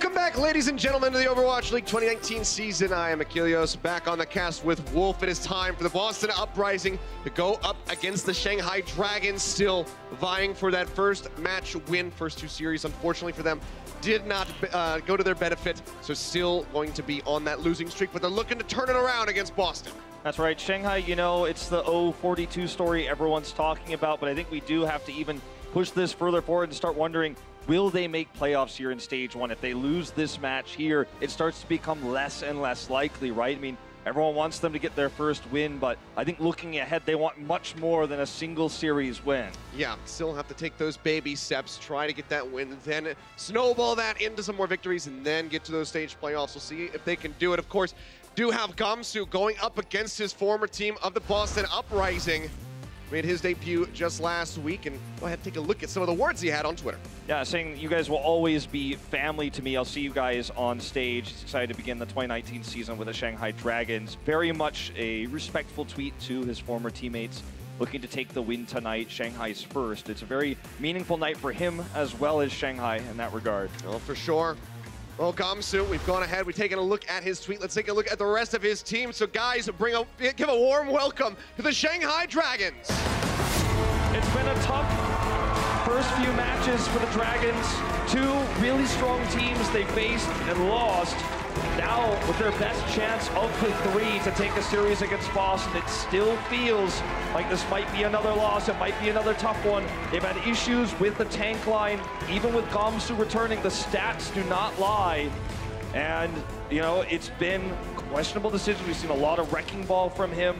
Welcome back, ladies and gentlemen, to the Overwatch League 2019 season. I am Achilles, back on the cast with Wolf. It is time for the Boston Uprising to go up against the Shanghai Dragons, still vying for that first match win. First two series, unfortunately for them, did not go to their benefit, so still going to be on that losing streak, but they're looking to turn it around against Boston. That's right, Shanghai, you know, it's the 0-42 story everyone's talking about, but I think we do have to even push this further forward and start wondering, will they make playoffs here in stage one? If they lose this match here, it starts to become less and less likely, right? I mean, everyone wants them to get their first win, but I think looking ahead, they want much more than a single series win. Yeah, still have to take those baby steps, try to get that win, then snowball that into some more victories, and then get to those stage playoffs. We'll see if they can do it. Of course, do have Gamsu going up against his former team of the Boston Uprising. Made his debut just last week, and go ahead and take a look at some of the words he had on Twitter. Yeah, saying you guys will always be family to me. I'll see you guys on stage. He's excited to begin the 2019 season with the Shanghai Dragons. Very much a respectful tweet to his former teammates, looking to take the win tonight, Shanghai's first. It's a very meaningful night for him as well as Shanghai in that regard. Well, for sure. Well, Gamsu, we've gone ahead. We've taken a look at his tweet. Let's take a look at the rest of his team. So, guys, give a warm welcome to the Shanghai Dragons. It's been a tough first few matches for the Dragons. Two really strong teams they faced and lost. Now, with their best chance of the three to take a series against Boston, it still feels like this might be another loss. It might be another tough one. They've had issues with the tank line. Even with Gamsu returning, the stats do not lie. And, you know, it's been questionable decisions. We've seen a lot of wrecking ball from him.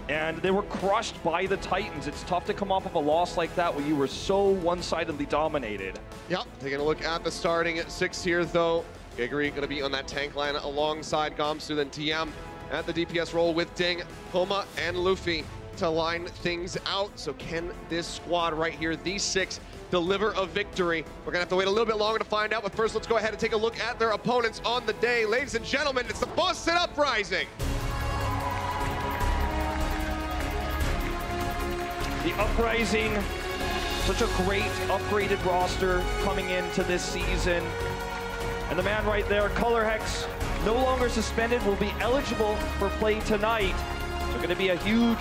And they were crushed by the Titans. It's tough to come off of a loss like that where you were so one-sidedly dominated. Yep, taking a look at the starting six here, though. Gregory going to be on that tank line alongside Gamsu, then TM at the DPS role with Ding, Homa, and Luffy to line things out. So can this squad right here, these six, deliver a victory? We're going to have to wait a little bit longer to find out, but first let's go ahead and take a look at their opponents on the day. Ladies and gentlemen, it's the Boston Uprising. The Uprising, such a great upgraded roster coming into this season. And the man right there, Color Hex, no longer suspended, will be eligible for play tonight. So going to be a huge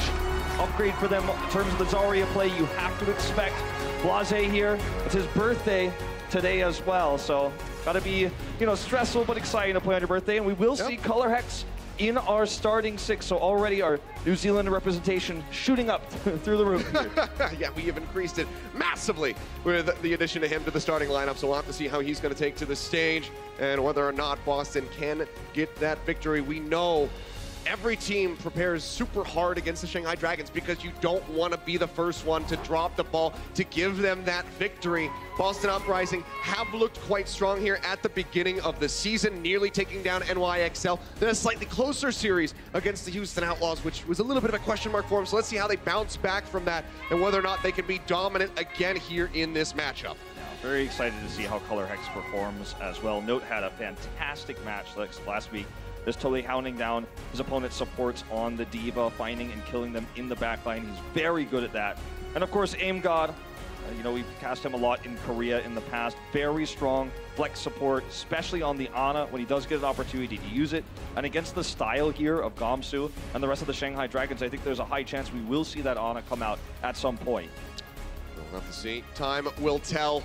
upgrade for them in terms of the Zarya play. You have to expect Blase here. It's his birthday today as well. So got to be, you know, stressful but exciting to play on your birthday. And we will see Color Hex in our starting six. So already our New Zealand representation shooting up through the roof. Yeah, we have increased it massively with the addition of him to the starting lineup. So we'll have to see how he's going to take to the stage and whether or not Boston can get that victory. We know every team prepares super hard against the Shanghai Dragons because you don't want to be the first one to drop the ball to give them that victory. Boston Uprising have looked quite strong here at the beginning of the season, nearly taking down NYXL. Then a slightly closer series against the Houston Outlaws, which was a little bit of a question mark for them. So let's see how they bounce back from that and whether or not they can be dominant again here in this matchup. Very excited to see how Color Hex performs as well. Note had a fantastic match last week. Just totally hounding down his opponent's supports on the Diva, finding and killing them in the backline. He's very good at that. And of course, Aim God. You know, we've cast him a lot in Korea in the past. Very strong flex support, especially on the Ana when he does get an opportunity to use it. And against the style here of Gamsu and the rest of the Shanghai Dragons, I think there's a high chance we will see that Ana come out at some point. We'll have to see. Time will tell.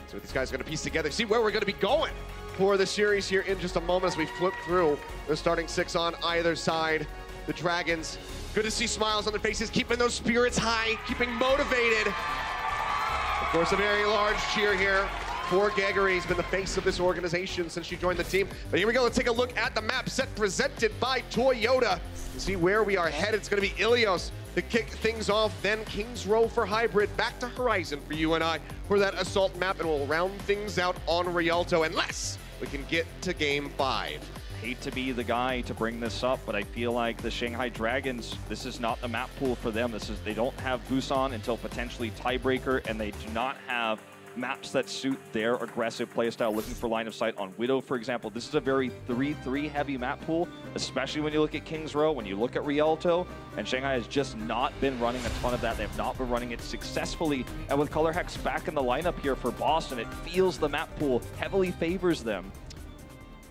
See what these guys are going to piece together. See where we're going to be going for the series here in just a moment as we flip through the starting six on either side. The Dragons, good to see smiles on their faces, keeping those spirits high, keeping motivated. Of course, a very large cheer here for Gregory. He's been the face of this organization since she joined the team. But here we go, let's take a look at the map set presented by Toyota to see where we are headed. It's going to be Ilios to kick things off, then Kings Row for Hybrid, back to Horizon for you and I for that Assault map, and we'll round things out on Rialto unless we can get to Game 5. Hate to be the guy to bring this up, but I feel like the Shanghai Dragons, this is not the map pool for them. They don't have Busan until potentially Tiebreaker, and they do not have maps that suit their aggressive playstyle, looking for line of sight on Widow, for example. This is a very 3-3 heavy map pool, especially when you look at King's Row, when you look at Rialto, and Shanghai has just not been running a ton of that. They have not been running it successfully, and with Color Hex back in the lineup here for Boston, it feels the map pool heavily favors them.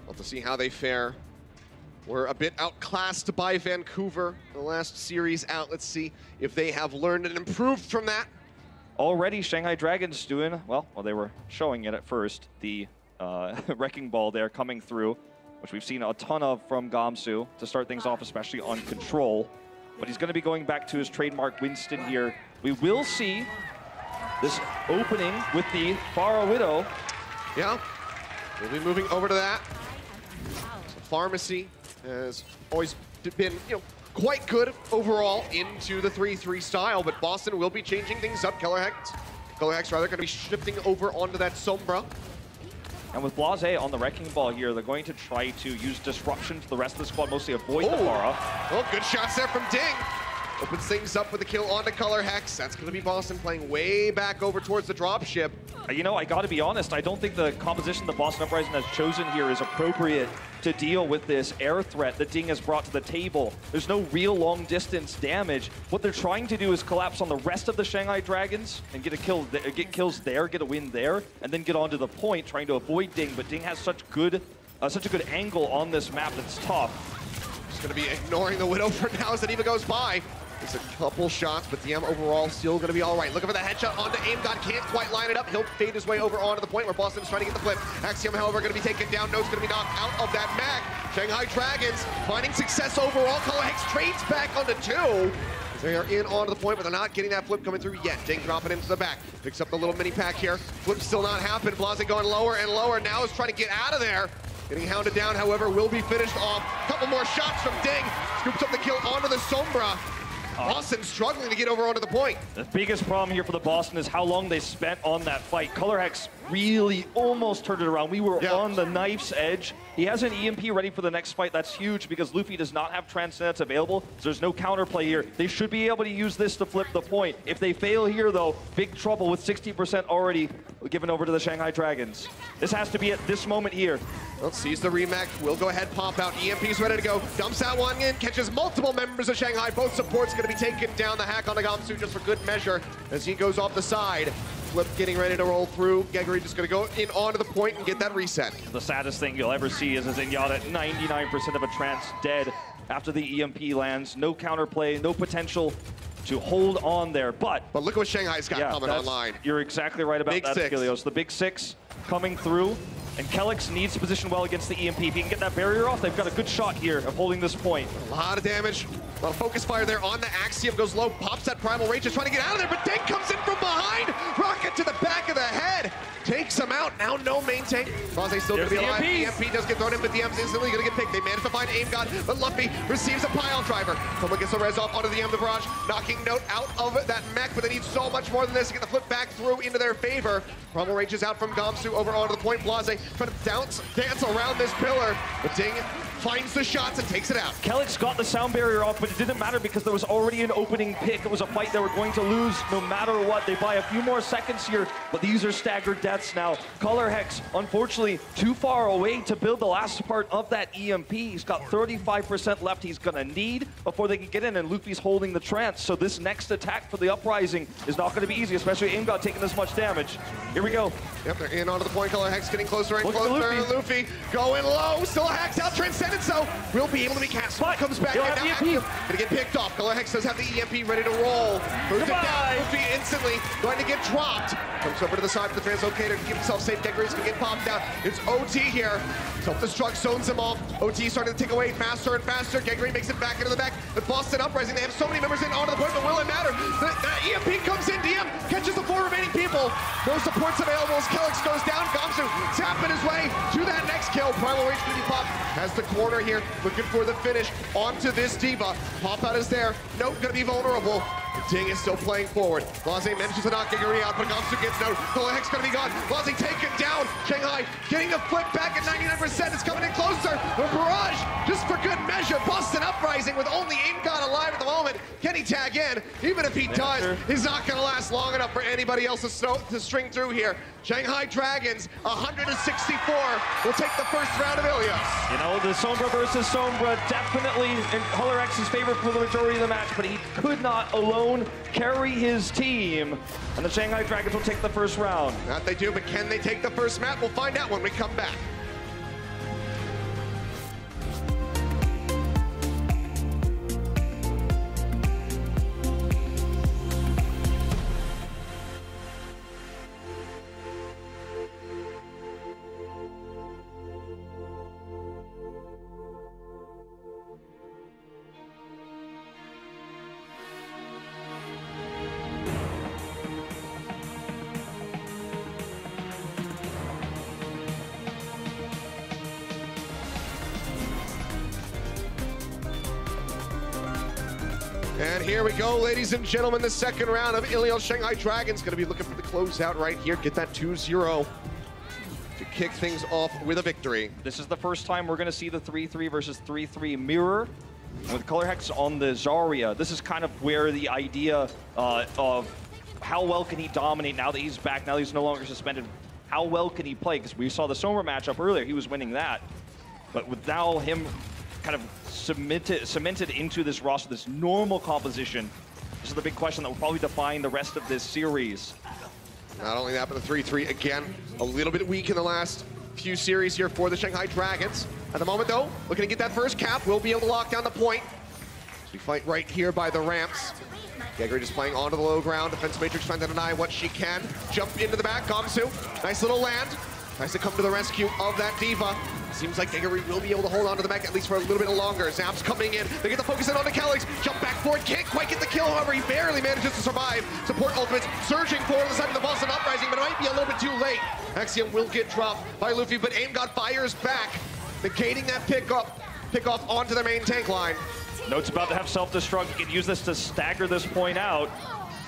Well, to see how they fare. We're a bit outclassed by Vancouver the last series out. Let's see if they have learned and improved from that. Already, Shanghai Dragons doing, well, they were showing it at first. The Wrecking Ball there coming through, which we've seen a ton of from Gamsu to start things off, especially on Control. But he's going to be going back to his trademark Winston here. We will see this opening with the Pharah Widow. Yeah, we'll be moving over to that. So Pharmacy has always been, quite good overall into the 3-3 style, but Boston will be changing things up. Color Hex rather going to be shifting over onto that Sombra. And with Blase on the Wrecking Ball here, they're going to try to use Disruption to the rest of the squad, mostly avoid the Pharah. Oh, good shots there from Ding. Opens things up with a kill onto Color Hex. That's going to be Boston playing way back over towards the dropship. I got to be honest, I don't think the composition the Boston Uprising has chosen here is appropriate to deal with this air threat that Ding has brought to the table. There's no real long-distance damage. What they're trying to do is collapse on the rest of the Shanghai Dragons and get kills there, get a win there, and then get onto the point, trying to avoid Ding. But Ding has such a good angle on this map that's tough. Just going to be ignoring the Widow for now as the Diva goes by. It's a couple shots, but DM overall still going to be all right. Looking for the headshot onto AimGod, can't quite line it up. He'll fade his way over onto the point where Boston's trying to get the flip. Axiom, however, going to be taken down. No's going to be knocked out of that mag. Shanghai Dragons finding success overall. Color Hex trades back onto 2. They are in onto the point, but they're not getting that flip coming through yet. Ding dropping into the back. Picks up the little mini pack here. Flip still not happening. Blase going lower and lower. Now is trying to get out of there. Getting hounded down, however, will be finished off. Couple more shots from Ding. Scoops up the kill onto the Sombra. Boston struggling to get over onto the point. The biggest problem here for the Boston is how long they spent on that fight. Color Hex really almost turned it around. We were on the knife's edge. He has an EMP ready for the next fight. That's huge because Luffy does not have Transcendence available, so there's no counterplay here. They should be able to use this to flip the point. If they fail here, though, big trouble with 60% already given over to the Shanghai Dragons. This has to be at this moment here. Well, sees the remake, will go ahead, pop out. EMP's ready to go. Dumps that one in, catches multiple members of Shanghai. Both supports going to be taken down. The hack on the Gamsu just for good measure as he goes off the side. Flip getting ready to roll through. Geggery just going to go in onto the point and get that reset. The saddest thing you'll ever see is a Zenyatta at 99% of a trance dead after the EMP lands. No counterplay, no potential to hold on there. But look at what Shanghai's got coming online. You're exactly right about that, Skilios. The big 6 coming through. And Kellex needs to position well against the EMP. If he can get that barrier off, they've got a good shot here of holding this point. A lot of damage. A lot of focus fire there on the Axiom. Goes low, pops that Primal Rage, is trying to get out of there, but Ding comes in from behind. Rocket to the back of the head. Takes him out. Now no maintain. Blase still going to be alive. EMP does get thrown in, but DM's instantly going to get picked. They manage to find AimGod, but Luffy receives a pile driver. Someone gets the res off onto the M, the barrage, knocking Note out of that mech, but they need so much more than this to get the flip back through into their favor. Primal Rage is out from Gamsu over onto the point. Blase trying to dance around this pillar, but Ding finds the shots and takes it out. Kellex got the sound barrier off, but it didn't matter because there was already an opening pick. It was a fight they were going to lose no matter what. They buy a few more seconds here, but these are staggered deaths now. Color Hex, unfortunately, too far away to build the last part of that EMP. He's got 35% left he's gonna need before they can get in, and Luffy's holding the trance. So this next attack for the Uprising is not gonna be easy, especially AimGod taking this much damage. Here we go. Yep, they're in onto the point. Color Hex getting closer and closer. Luffy going low, still hacks out. Transcendence though will be able to be cast. Comes back in now. Gonna get picked off. Color Hex does have the EMP ready to roll. Throws it down. Luffy instantly going to get dropped. Comes over to the side of the translocator to keep himself safe. Geggery's gonna get popped out. It's OT here. Self-destruct zones him off. OT starting to take away faster and faster. Geggery makes it back into the back. The Boston Uprising, they have so many members in onto the point, but will it matter? That EMP comes in. DM catches the 4 remaining people. No supports available as Kellex goes down. Gamsu tapping his way to that next kill. Primal Rage gonna be popped. Has the corner here, looking for the finish onto this Diva. Pop out is there. Note gonna be vulnerable. Ding is still playing forward. Blase manages to knock Geggery out, but Gamsu gets Note. Color Hex gonna be gone. Blase taken down. Shanghai getting the flip back at 99%. It's coming in closer. The barrage, just for good measure. Boston Uprising with only AimGod alive at the moment. Can he tag in? Even if if he does, he's not going to last long enough for anybody else to string through here. Shanghai Dragons, 164, will take the first round of Ilios. You know, the Sombra versus Sombra definitely in Color X's favor for the majority of the match, but he could not alone carry his team. And the Shanghai Dragons will take the first round. That they do, but can they take the first map? We'll find out when we come back. And here we go, ladies and gentlemen, the second round of Ilios Shanghai Dragons. Going to be looking for the closeout right here. Get that 2-0 to kick things off with a victory. This is the first time we're going to see the 3-3 versus 3-3 mirror. With Color Hex on the Zarya, this is kind of where the idea of how well can he dominate now that he's back, now that he's no longer suspended. How well can he play? Because we saw the Sombra matchup earlier, he was winning that. But with now him kind of cemented into this roster, this normal composition, this is the big question that will probably define the rest of this series. Not only that, but the 3-3, again, a little bit weak in the last few series here for the Shanghai Dragons. At the moment, though, looking to get that first cap. We'll be able to lock down the point. So we fight right here by the ramps. Geggery just playing onto the low ground. Defense Matrix trying to deny what she can. Jump into the back, Gamsu. Nice little land. Nice to come to the rescue of that Diva. Seems like Geggery will be able to hold on to the mech at least for a little bit longer. Zap's coming in. They get the focus in on the Calyx. Jump back forward. Can't quite get the kill. However, he barely manages to survive. Support ultimates surging forward on the side of the Boston Uprising, but it might be a little bit too late. Axiom will get dropped by Luffy, but Aim God fires back, negating that pick off onto the main tank line. Note's about to have self-destruct. He can use this to stagger this point out.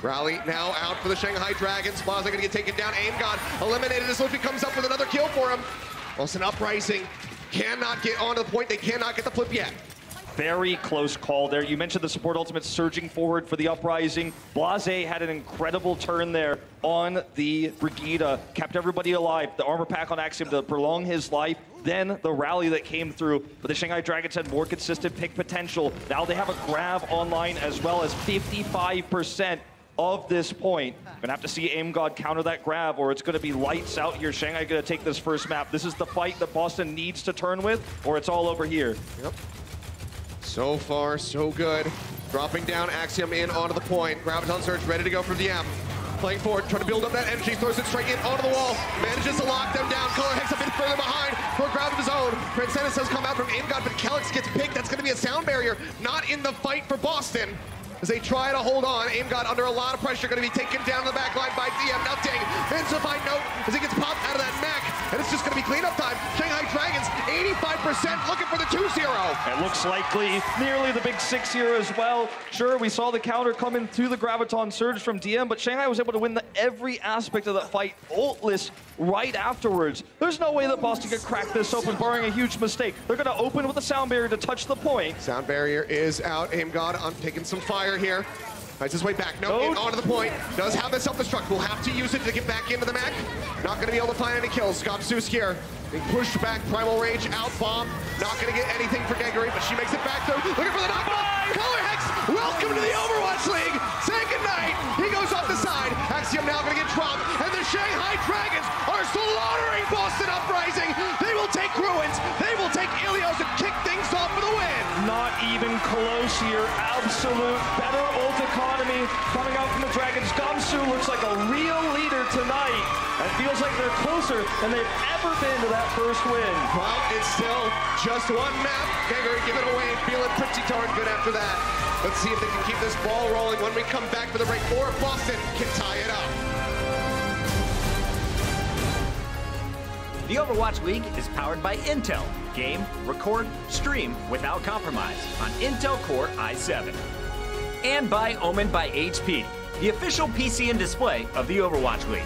Rally now out for the Shanghai Dragons. Plaza gonna get taken down. Aim God eliminated as Luffy comes up with another kill for him. Boston Uprising cannot get onto the point. They cannot get the flip yet. Very close call there. You mentioned the support ultimate surging forward for the Uprising. Blase had an incredible turn there on the Brigida, kept everybody alive. The armor pack on Axiom to prolong his life. Then the rally that came through, but the Shanghai Dragons had more consistent pick potential. Now they have a grab online as well as 55% of this point. Gonna have to see Aim God counter that grab, or it's gonna be lights out here. Shanghai gonna take this first map. This is the fight that Boston needs to turn with, or it's all over here. Yep. So far, so good. Dropping down, Axiom in onto the point. Graviton Surge ready to go for DM. Playing forward, trying to build up that energy, throws it straight in onto the wall. Manages to lock them down. Color Hex a bit further behind for a grab of his own. Transcendence has come out from Aim God, but Calyx gets picked. That's gonna be a sound barrier. Not in the fight for Boston. As they try to hold on, Aim God under a lot of pressure, going to be taken down the back line by DM. Now Ding, Vincified note as he gets popped out of that mech, and it's just going to be cleanup time. Shanghai Dragons, 85% looking for the 2-0. It looks likely nearly the big 6 here as well. Sure, we saw the counter coming through the Graviton Surge from DM, but Shanghai was able to win every aspect of that fight, ultless right afterwards. There's no way that Boston could crack this open, barring a huge mistake. They're going to open with a sound barrier to touch the point. Sound barrier is out. Aim God on taking some fire here. Finds his way back. No, in onto the point. Does have the self-destruct. Will have to use it to get back into the mech. Not going to be able to find any kills. Gamsu's here. Being pushed back. Primal Rage out. Bomb. Not going to get anything for Geggery, but she makes it back though. Looking for the knockback. Color Hex, welcome to the Overwatch League. Say goodnight. He goes off the side. Axiom now going to get dropped. And the Shanghai Dragons are slaughtering Boston Uprising. They will take Ruins. They will take Ilios and kick things off for the win. Not even close here. Absolute better ult economy coming out from the Dragons. Gamsu looks like a real leader tonight. It feels like they're closer than they've ever been to that first win. Well, it's still just one map. Geggery give it away, feeling pretty darn good after that. Let's see if they can keep this ball rolling when we come back for the break, or if Boston can tie it up. The Overwatch League is powered by Intel. Game, record, stream without compromise on Intel Core i7. And by Omen by HP, the official PC and display of the Overwatch League.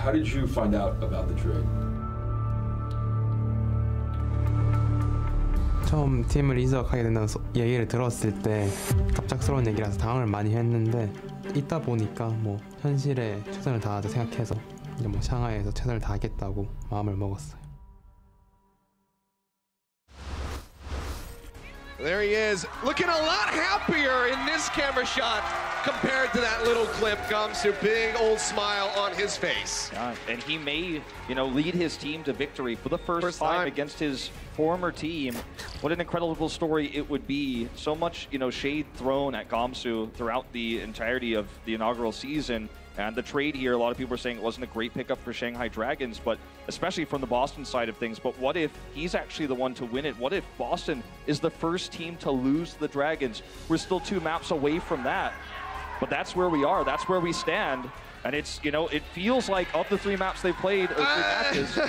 How did you find out about the trade? 처음 팀을 이적하게 된다는 얘기를 들었을 때 갑작스러운 얘기라서 당황을 많이 했는데 있다 보니까 뭐 현실에 최선을 다하자 생각해서 이제 뭐 샹하이에서 최선을 다하겠다고 마음을 먹었어요. There he is, looking a lot happier in this camera shot compared to that little clip. Gamsu, big old smile on his face. Yeah, and he may, lead his team to victory for the first time against his former team. What an incredible story it would be. So much, shade thrown at Gamsu throughout the entirety of the inaugural season. And the trade here, a lot of people are saying it wasn't a great pickup for Shanghai Dragons, but especially from the Boston side of things. But what if he's actually the one to win it? What if Boston is the first team to lose the Dragons? We're still 2 maps away from that. But that's where we are. That's where we stand. And it's, it feels like of the 3 maps they've played, or 3 matches.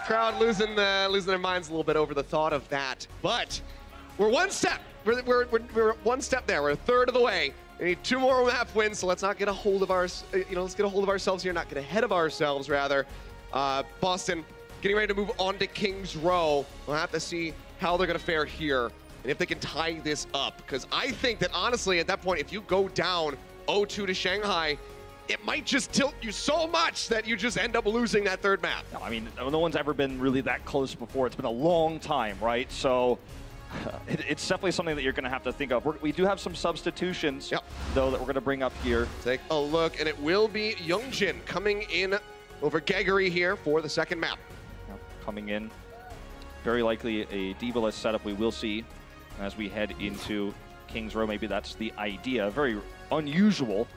Crowd losing their minds a little bit over the thought of that. But we're one step. We're one step there. We're a third of the way. We need 2 more map wins, so let's not get a hold of let's get a hold of ourselves here, not get ahead of ourselves, rather. Boston getting ready to move on to Kings Row. We'll have to see how they're going to fare here and if they can tie this up. Because I think that, honestly, at that point, if you go down 0-2 to Shanghai, it might just tilt you so much that you just end up losing that 3rd map. No, I mean, no one's ever been really that close before. It's been a long time, right? So it's definitely something that you're going to have to think of. We do have some substitutions, though, that we're going to bring up here. Take a look, and it will be Youngjin coming in over Geggery here for the 2nd map. Coming in, very likely a D.Va-less setup we will see as we head into Kings Row. Maybe that's the idea. Very unusual,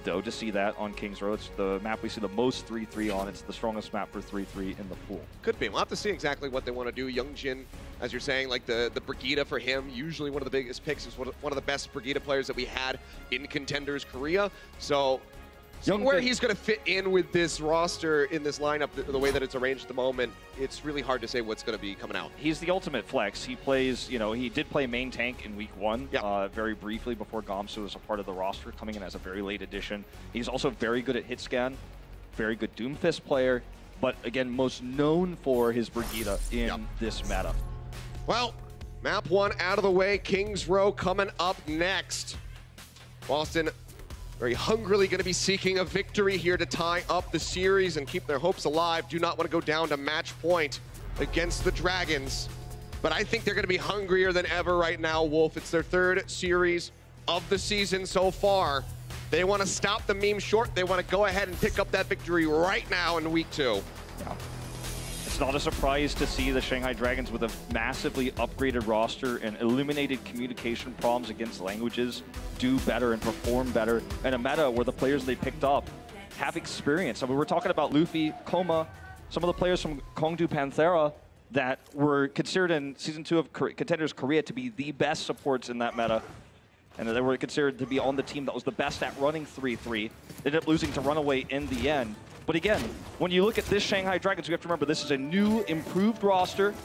though, to see that on Kings Row. It's the map we see the most 3-3 on. It's the strongest map for 3-3 in the pool. Could be. We'll have to see exactly what they want to do. Youngjin, as you're saying, like the Brigitte for him, usually one of the biggest picks, is one of the best Brigitte players that we had in Contenders Korea. So where he's going to fit in with this roster, in this lineup, the way that it's arranged at the moment, it's really hard to say what's going to be coming out. He's the ultimate flex. He plays, he did play main tank in week 1 very briefly before Gamsu was a part of the roster, coming in as a very late addition. He's also very good at hit scan, very good Doomfist player, but again, most known for his Brigitte in this meta. Well, map 1 out of the way. Kings Row coming up next. Boston very hungrily going to be seeking a victory here to tie up the series and keep their hopes alive. Do not want to go down to match point against the Dragons. But I think they're going to be hungrier than ever right now, Wolf. It's their 3rd series of the season so far. They want to stop the meme short. They want to go ahead and pick up that victory right now in week 2. Yeah. It's not a surprise to see the Shanghai Dragons with a massively upgraded roster and eliminated communication problems against languages do better and perform better, and a meta where the players they picked up have experience. I mean, we're talking about Luffy, Koma, some of the players from Kongdu Panthera that were considered in Season 2 of Contenders Korea to be the best supports in that meta, and they were considered to be on the team that was the best at running 3-3. They ended up losing to Runaway in the end. But again, when you look at this Shanghai Dragons, you have to remember this is a new, improved roster,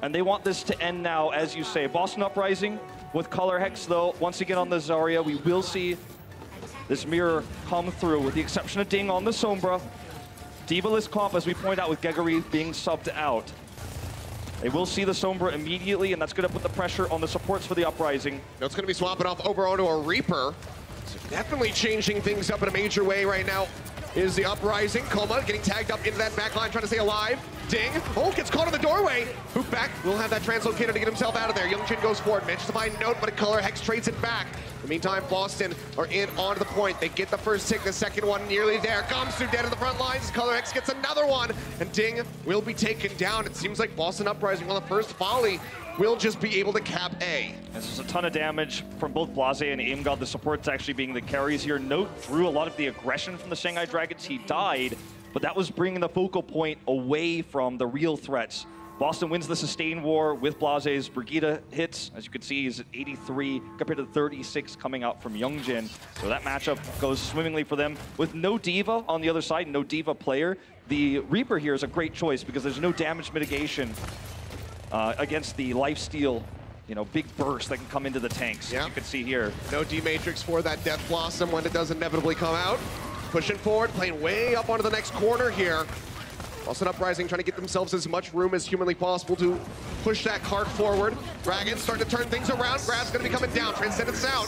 and they want this to end now, as you say. Boston Uprising with Color Hex, though, once again on the Zarya, we will see this mirror come through, with the exception of Ding on the Sombra. D.Va-less comp, as we point out, with Geggery being subbed out. They will see the Sombra immediately, and that's going to put the pressure on the supports for the Uprising. Now it's going to be swapping off over onto a Reaper. So definitely changing things up in a major way right now is the Uprising. Koma getting tagged up into that back line, trying to stay alive. Ding. Oh, gets caught in the doorway. Hoop back. Will have that translocator to get himself out of there. Youngjin goes forward. Manages to find Note, but a Color Hex trades it back. In the meantime, Boston are in onto the point. They get the first tick, the second one nearly there. Gamsu dead in the front lines. Color Hex gets another one, and Ding will be taken down. It seems like Boston Uprising on the first volley will just be able to cap A. This is a ton of damage from both Blase and AimGod. The supports actually being the carries here. Note through a lot of the aggression from the Shanghai Dragons. He died, but that was bringing the focal point away from the real threats. Boston wins the sustain war with Blase's Brigitte hits. As you can see, he's at 83 compared to 36 coming out from Youngjin. So that matchup goes swimmingly for them. With no D.Va on the other side, no D.Va player, the Reaper here is a great choice because there's no damage mitigation against the lifesteal, big burst that can come into the tanks, as you can see here. No D-Matrix for that Death Blossom when it does inevitably come out. pushing forward, playing way up onto the next corner here. Boston Uprising trying to get themselves as much room as humanly possible to push that cart forward. Dragons starting to turn things around. Grab's going to be coming down. Transcendence out.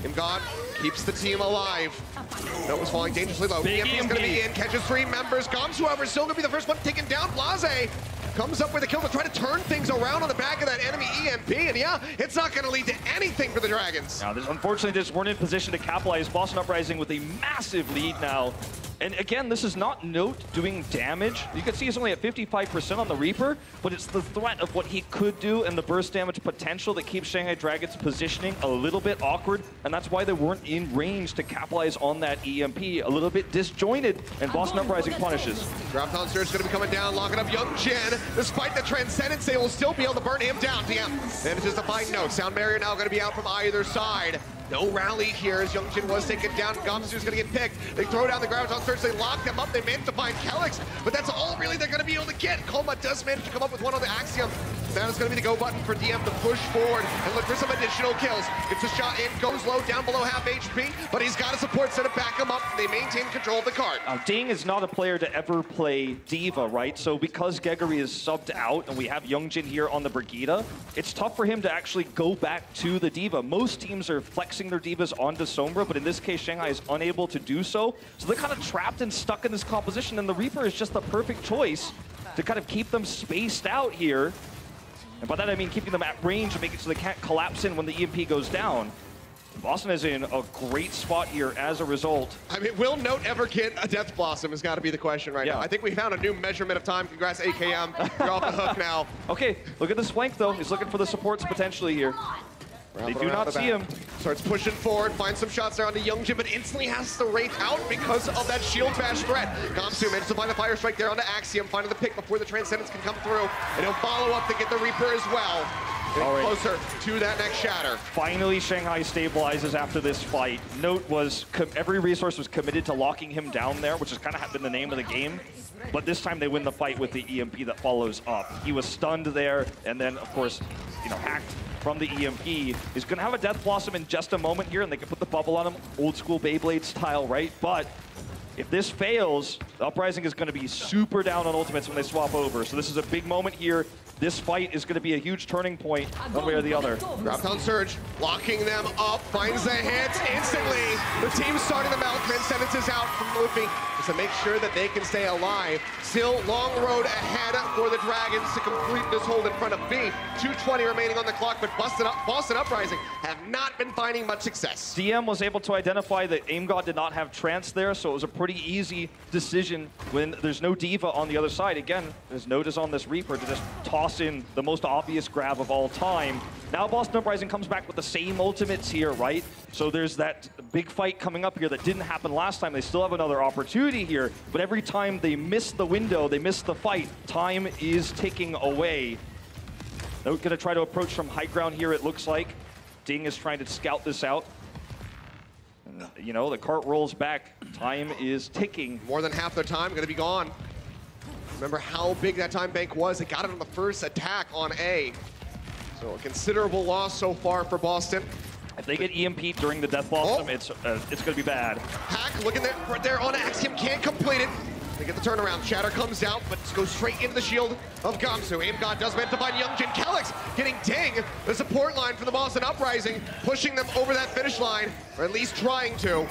Imgod keeps the team alive. Note was falling dangerously low. EMP is going to be in. Catches 3 members. Goms, however, still going to be the first one taken down. Blase comes up with a kill to try to turn things around on the back of that enemy EMP. And yeah, it's not going to lead to anything for the Dragons. Now, unfortunately, they just weren't in position to capitalize. Boston Uprising with a massive lead now. And again, this is not Note doing damage. You can see he's only at 55% on the Reaper, but it's the threat of what he could do and the burst damage potential that keeps Shanghai Dragons' positioning a little bit awkward, and that's why they weren't in range to capitalize on that EMP. A little bit disjointed, and Boston Uprising punishes. Grapton Surge is going to be coming down, locking up Young Jin. Despite the Transcendence, they will still be able to burn him down. DM manages to find Note. Sound Barrier now going to be out from either side. No rally here as Young Jin was taken down. Gamsu's gonna get picked. They throw down the Graviton Surge, they lock them up, they manage to find Kelix, but that's all really they're gonna be able to get. Koma does manage to come up with one on the Axiom. That is gonna be the go button for DM to push forward and look for some additional kills. Gets a shot in, goes low, down below half HP, but he's got a support set to back him up. They maintain control of the cart. Now, Ding is not a player to ever play Diva, right? So because Gregory is subbed out and we have Youngjin here on the Brigida, it's tough for him to actually go back to the Diva. Most teams are flexing their Divas onto Sombra, but in this case, Shanghai is unable to do so. So they're kind of trapped and stuck in this composition, and the Reaper is just the perfect choice to kind of keep them spaced out here. And by that, I mean keeping them at range and making it so they can't collapse in when the EMP goes down. Boston is in a great spot here as a result. I mean, will Note ever get a Death Blossom has got to be the question right now. I think we found a new measurement of time. Congrats, AKM. You're off the hook now. Okay, look at this flank, though. He's looking for the supports potentially here. They do not see him. Starts pushing forward, finds some shots there on the Youngjin, but instantly has to Wraith out because of that shield bash threat. Gamsu manages to find the Fire Strike there onto Axiom, finding the pick before the Transcendence can come through, and he'll follow up to get the Reaper as well. Getting closer to that next shatter. Finally, Shanghai stabilizes after this fight. Note was, every resource was committed to locking him down there, which has kind of been the name of the game. But this time they win the fight with the EMP that follows up. He was stunned there, and then, of course, hacked from the EMP. He's going to have a Death Blossom in just a moment here, and they can put the bubble on him, old school Beyblade style, right? But if this fails, the Uprising is going to be super down on ultimates when they swap over. So this is a big moment here. This fight is going to be a huge turning point, one way or the other. Grapton Surge, locking them up, finds the hits instantly. The team starting them out. Transcendence is out from Luffy just to make sure that they can stay alive. Still, long road ahead for the Dragons to complete this hold in front of B. 2:20 remaining on the clock, but Boston Uprising have not been finding much success. DM was able to identify that AimGod did not have Trance there, so it was a pretty easy decision when there's no Diva on the other side. Again, there's Note is on this Reaper to just toss in the most obvious grab of all time. Now Boston Uprising comes back with the same ultimates here, right? So there's that big fight coming up here that didn't happen last time. They still have another opportunity here, but every time they miss the window, they miss the fight, time is ticking away. Note gonna try to approach from high ground here, it looks like. Ding is trying to scout this out. And, the cart rolls back, time is ticking. More than half their time gonna be gone. Remember how big that time bank was. They got it on the first attack on A. So a considerable loss so far for Boston. If they get EMP'd during the Death Blossom, it's going to be bad. Hack looking there, right there on Axiom, can't complete it. They get the turnaround. Shatter comes out, but goes straight into the shield of Gamsu. AimGod does meant to find Youngjin. Kelix getting Ding, the support line for the Boston Uprising, pushing them over that finish line, or at least trying to.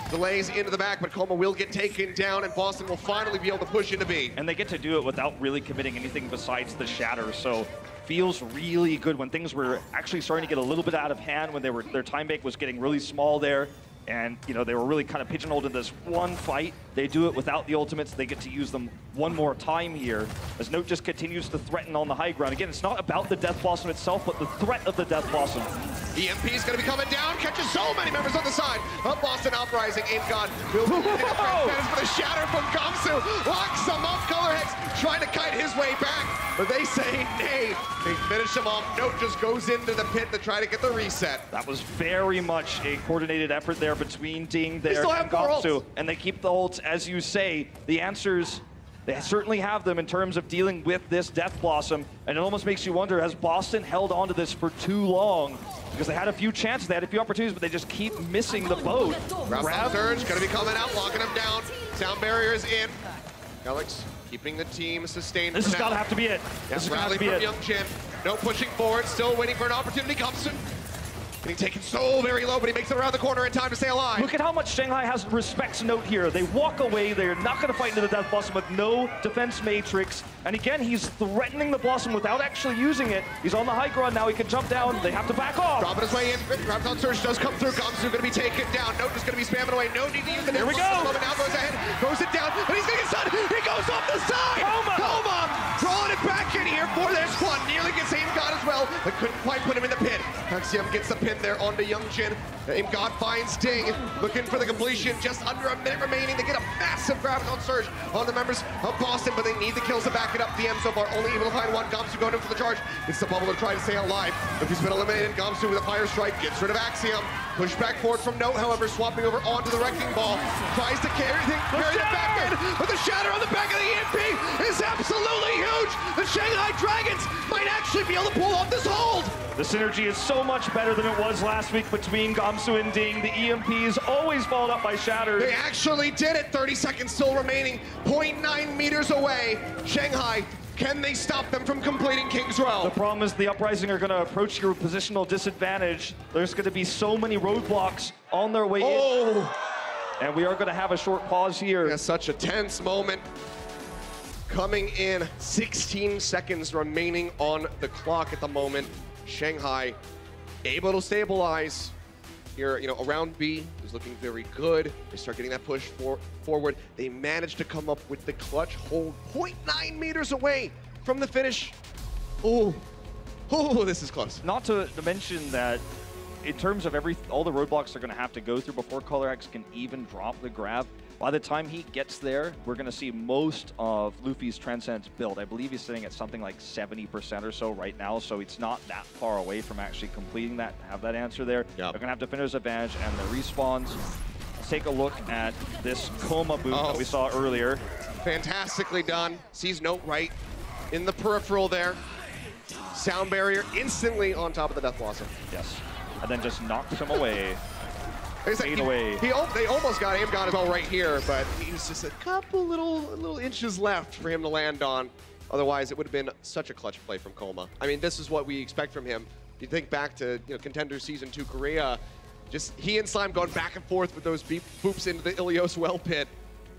Delays into the back, but Koma will get taken down, and Boston will finally be able to push into B. And they get to do it without really committing anything besides the shatter, so feels really good when things were actually starting to get a little bit out of hand, when their time bank was getting really small there, and they were really kind of pigeonholed in this one fight. They do it without the ultimates. They get to use them one more time here, as Note just continues to threaten on the high ground. Again, it's not about the Death Blossom itself, but the threat of the Death Blossom. EMP is going to be coming down, catches so many members on the side of Boston Uprising. AimGod will pick up Transcendence for the shatter from Gamsu. Locks him up. Colorhex trying to kite his way back, but they say nay. They finish him off. Note just goes into the pit to try to get the reset. That was very much a coordinated effort there between Ding there and Gamsu. And they keep the ults, as you say. The answers They certainly have them in terms of dealing with this Death Blossom, and it almost makes you wonder, has Boston held on to this for too long? Because they had a few chances, they had a few opportunities, but they just keep missing the boat. Grab Surge, gonna be coming out, locking him down. Sound barrier is in. Alex keeping the team sustained. This has got to have to be it. Yes, rally from Young Jin. No pushing forward, still waiting for an opportunity. Gumsun getting taken so very low, but he makes it around the corner in time to stay alive. Look at how much Shanghai has respects note here. They walk away, they're not going to fight into the Death Blossom with no defense matrix. And again, he's threatening the Blossom without actually using it. He's on the high ground now, he can jump down, they have to back off. Dropping his way in, Graviton Surge does come through. Gumsun going to be taken down. Note is going to be spamming away. No need to use the Here we go. Now goes ahead, throws it down, but he's going to get stunned. He goes off the side. Coma drawing it back in here for their squad. Nearly gets Aim God as well, but couldn't quite put him in the pit. Axiom gets the pin there onto Young Jin. Aim God finds Ding, looking for the completion. Just under a minute remaining. They get a massive Graviton Surge on the members of Boston, but they need the kills to back it up. DM so far only able to find one. Gamsu going in for the charge. It's the bubble to try to stay alive. If he's been eliminated, Gamsu with a fire strike gets rid of Axiom. Push back forward from Note, however, swapping over onto the Wrecking Ball. Tries to carry that back in, but the shatter on the back of the EMP is absolutely huge. The Shanghai Dragons might actually be able to pull off this hold. The synergy is so much better than it was last week between Gamsu and Ding. The EMPs always followed up by shatters. They actually did it. 30 seconds still remaining. 0.9 meters away. Shanghai, can they stop them from completing King's Row? The problem is the Uprising are going to approach your positional disadvantage. There's going to be so many roadblocks on their way in. And we are going to have a short pause here. Yeah, such a tense moment. Coming in, 16 seconds remaining on the clock at the moment. Shanghai able to stabilize here, around B is looking very good. They start getting that push forward. They managed to come up with the clutch hold 0.9 meters away from the finish. Oh, this is close. Not to mention that in terms of all the roadblocks they're going to have to go through before ColorX can even drop the grab. By the time he gets there, we're going to see most of Luffy's Transcendence build. I believe he's sitting at something like 70% or so right now, so it's not that far away from actually completing that, have that answer there. Yep. They're going to have Defender's Advantage and the respawns. Let's take a look at this Coma boot that we saw earlier. Fantastically done. Sees Note right in the peripheral there. Sound barrier instantly on top of the Death Blossom. Yes, and then just knocks him away. Away. They almost got Aim God as well right here, but he's just a couple little inches left for him to land on. Otherwise, it would have been such a clutch play from Coma. I mean, this is what we expect from him. You think back to Contender Season 2 Korea, just he and Slime going back and forth with those boops into the Ilios well pit.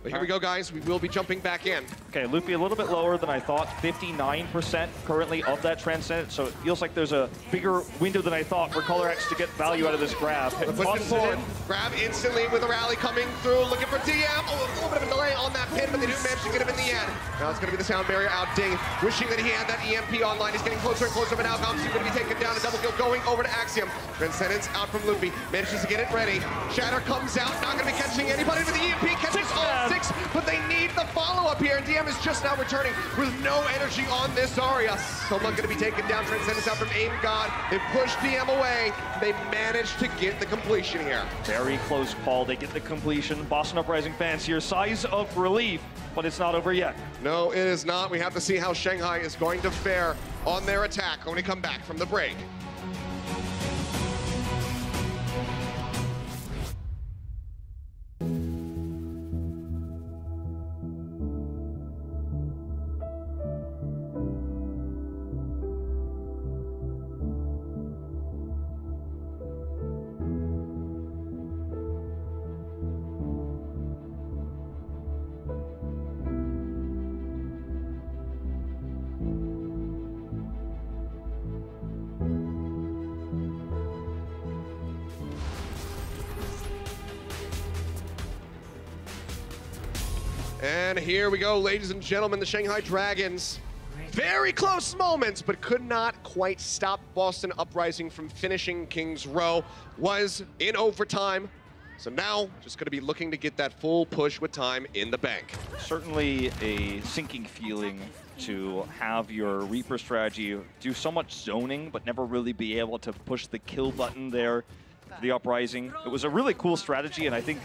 But here we go, guys. We will be jumping back in. Okay, Luffy a little bit lower than I thought. 59% currently of that Transcendence, so it feels like there's a bigger window than I thought for ColorX to get value out of this grab. Forward. Grab instantly with a rally coming through, looking for DM. Oh, a little bit of a delay on that pin, but they do manage to get him in the end. Now it's going to be the sound barrier out. Ding, wishing that he had that EMP online. He's getting closer and closer, but now Gamsu going to be taken down. A double kill going over to Axiom. Transcendence out from Luffy. Manages to get it ready. Shatter comes out. Not going to be catching anybody, but the EMP catches all 6, but they need the follow-up here, and DM is just now returning with no energy on this Zarya. Soma going to be taken down. Transcendence out from Aim God. They push DM away. They managed to get the completion here. Very close call. They get the completion. Boston Uprising fans here, sighs of relief, but it's not over yet. No, it is not. We have to see how Shanghai is going to fare on their attack when we come back from the break. And here we go, ladies and gentlemen, the Shanghai Dragons. Very close moments, but could not quite stop Boston Uprising from finishing King's Row. Was in overtime. So now, just going to be looking to get that full push with time in the bank. Certainly a sinking feeling to have your Reaper strategy do so much zoning, but never really be able to push the kill button there for the Uprising. It was a really cool strategy, and I think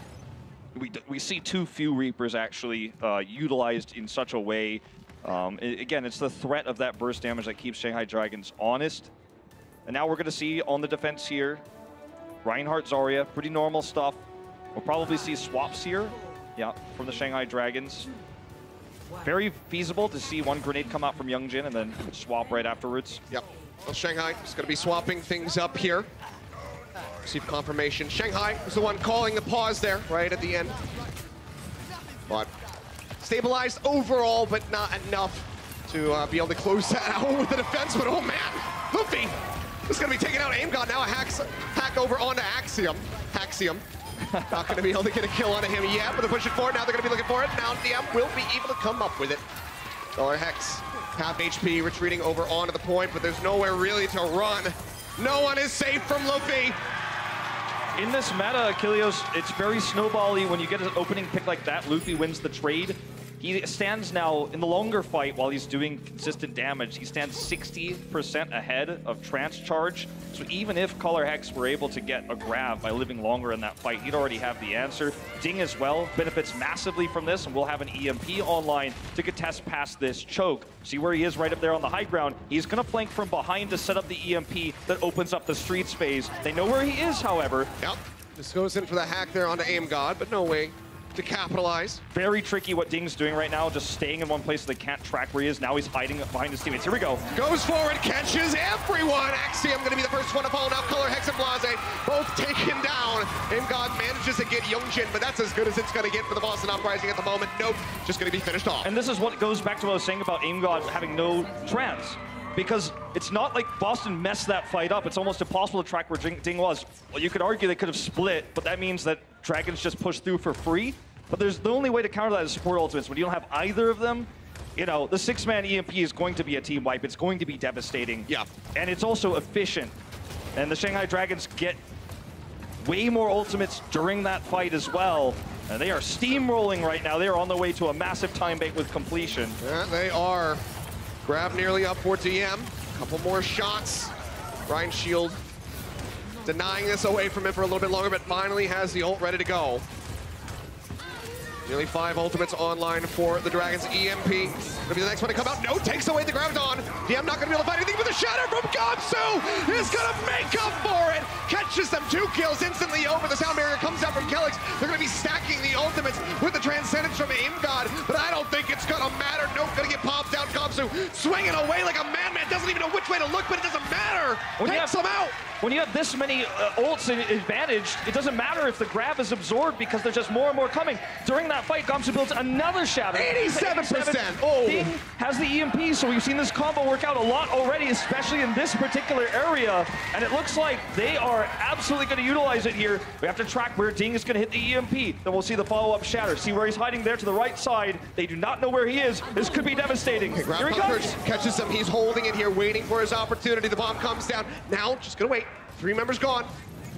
we see too few Reapers actually utilized in such a way. Again, it's the threat of that burst damage that keeps Shanghai Dragons honest. And now we're going to see on the defense here, Reinhardt, Zarya, pretty normal stuff. We'll probably see swaps here, yeah, from the Shanghai Dragons. Very feasible to see one grenade come out from Youngjin and then swap right afterwards. Yep. Well, Shanghai is going to be swapping things up here. Receive confirmation. Shanghai was the one calling the pause there right at the end. But stabilized overall, but not enough to be able to close that out with the defense. But oh man, Luffy is going to be taking out Aim God. Now a hack over onto Axiom. Not going to be able to get a kill onto him yet, but they're pushing forward. Now they're going to be looking for it. Now DM will be able to come up with it. Dollar Hex, half HP, retreating over onto the point, but there's nowhere really to run. No one is safe from Luffy. In this meta, Achilleos, it's very snowbally. When you get an opening pick like that, Luffy wins the trade. He stands now in the longer fight while he's doing consistent damage. He stands 60% ahead of Trance Charge. So even if Color Hex were able to get a grab by living longer in that fight, he'd already have the answer. Ding as well benefits massively from this, and we'll have an EMP online to contest past this choke. See where he is right up there on the high ground. He's going to flank from behind to set up the EMP that opens up the streets phase. They know where he is, however. Yep, just goes in for the hack there onto Aim God, but no way to capitalize. Very tricky what Ding's doing right now, just staying in one place so they can't track where he is. Now he's hiding behind his teammates. Here we go. Goes forward, catches everyone. Axiom going to be the first one to fall. Now Color Hex and Blase both taken down. Aim God manages to get Youngjin, but that's as good as it's going to get for the Boston Uprising at the moment. Nope, just going to be finished off. And this is what goes back to what I was saying about Aim God having no trance. Because it's not like Boston messed that fight up. It's almost impossible to track where Ding was. Well, you could argue they could have split, but that means that Dragons just push through for free. But there's the only way to counter that is support ultimates. When you don't have either of them, you know, the 6-man EMP is going to be a team wipe. It's going to be devastating. Yeah. And it's also efficient. And the Shanghai Dragons get way more ultimates during that fight as well. And they are steamrolling right now. They are on their way to a massive time bait with completion. Yeah, they are. Grab nearly up for DM. Couple more shots. Ryan Shield denying this away from him for a little bit longer, but finally has the ult ready to go. Nearly 5 ultimates online for the Dragons. EMP gonna be the next one to come out. No, takes away the Graviton. DM not gonna be able to fight anything, but the shatter from Gamsu is gonna make up for it. Catches them, 2 kills instantly over. The sound barrier comes out from Kelix. They're gonna be stacking the ultimates with the Transcendence from Aim God, but I don't think it's gonna matter. Nope, gonna get popped out. Gamsu swinging away like a madman. Doesn't even know which way to look, but it doesn't matter. Takes him out. When you have this many ults advantaged, it doesn't matter if the grab is absorbed because there's just more and more coming. During that fight, Gamsu builds another shatter. 87%. Oh. Ding has the EMP, so we've seen this combo work out a lot already, especially in this particular area. And it looks like they are absolutely going to utilize it here. We have to track where Ding is going to hit the EMP. Then we'll see the follow-up shatter. See where he's hiding there to the right side. They do not know where he is. This could be devastating. Okay, here he comes. Catches him. He's holding it here, waiting for his opportunity. The bomb comes down. Now, just going to wait. 3 members gone.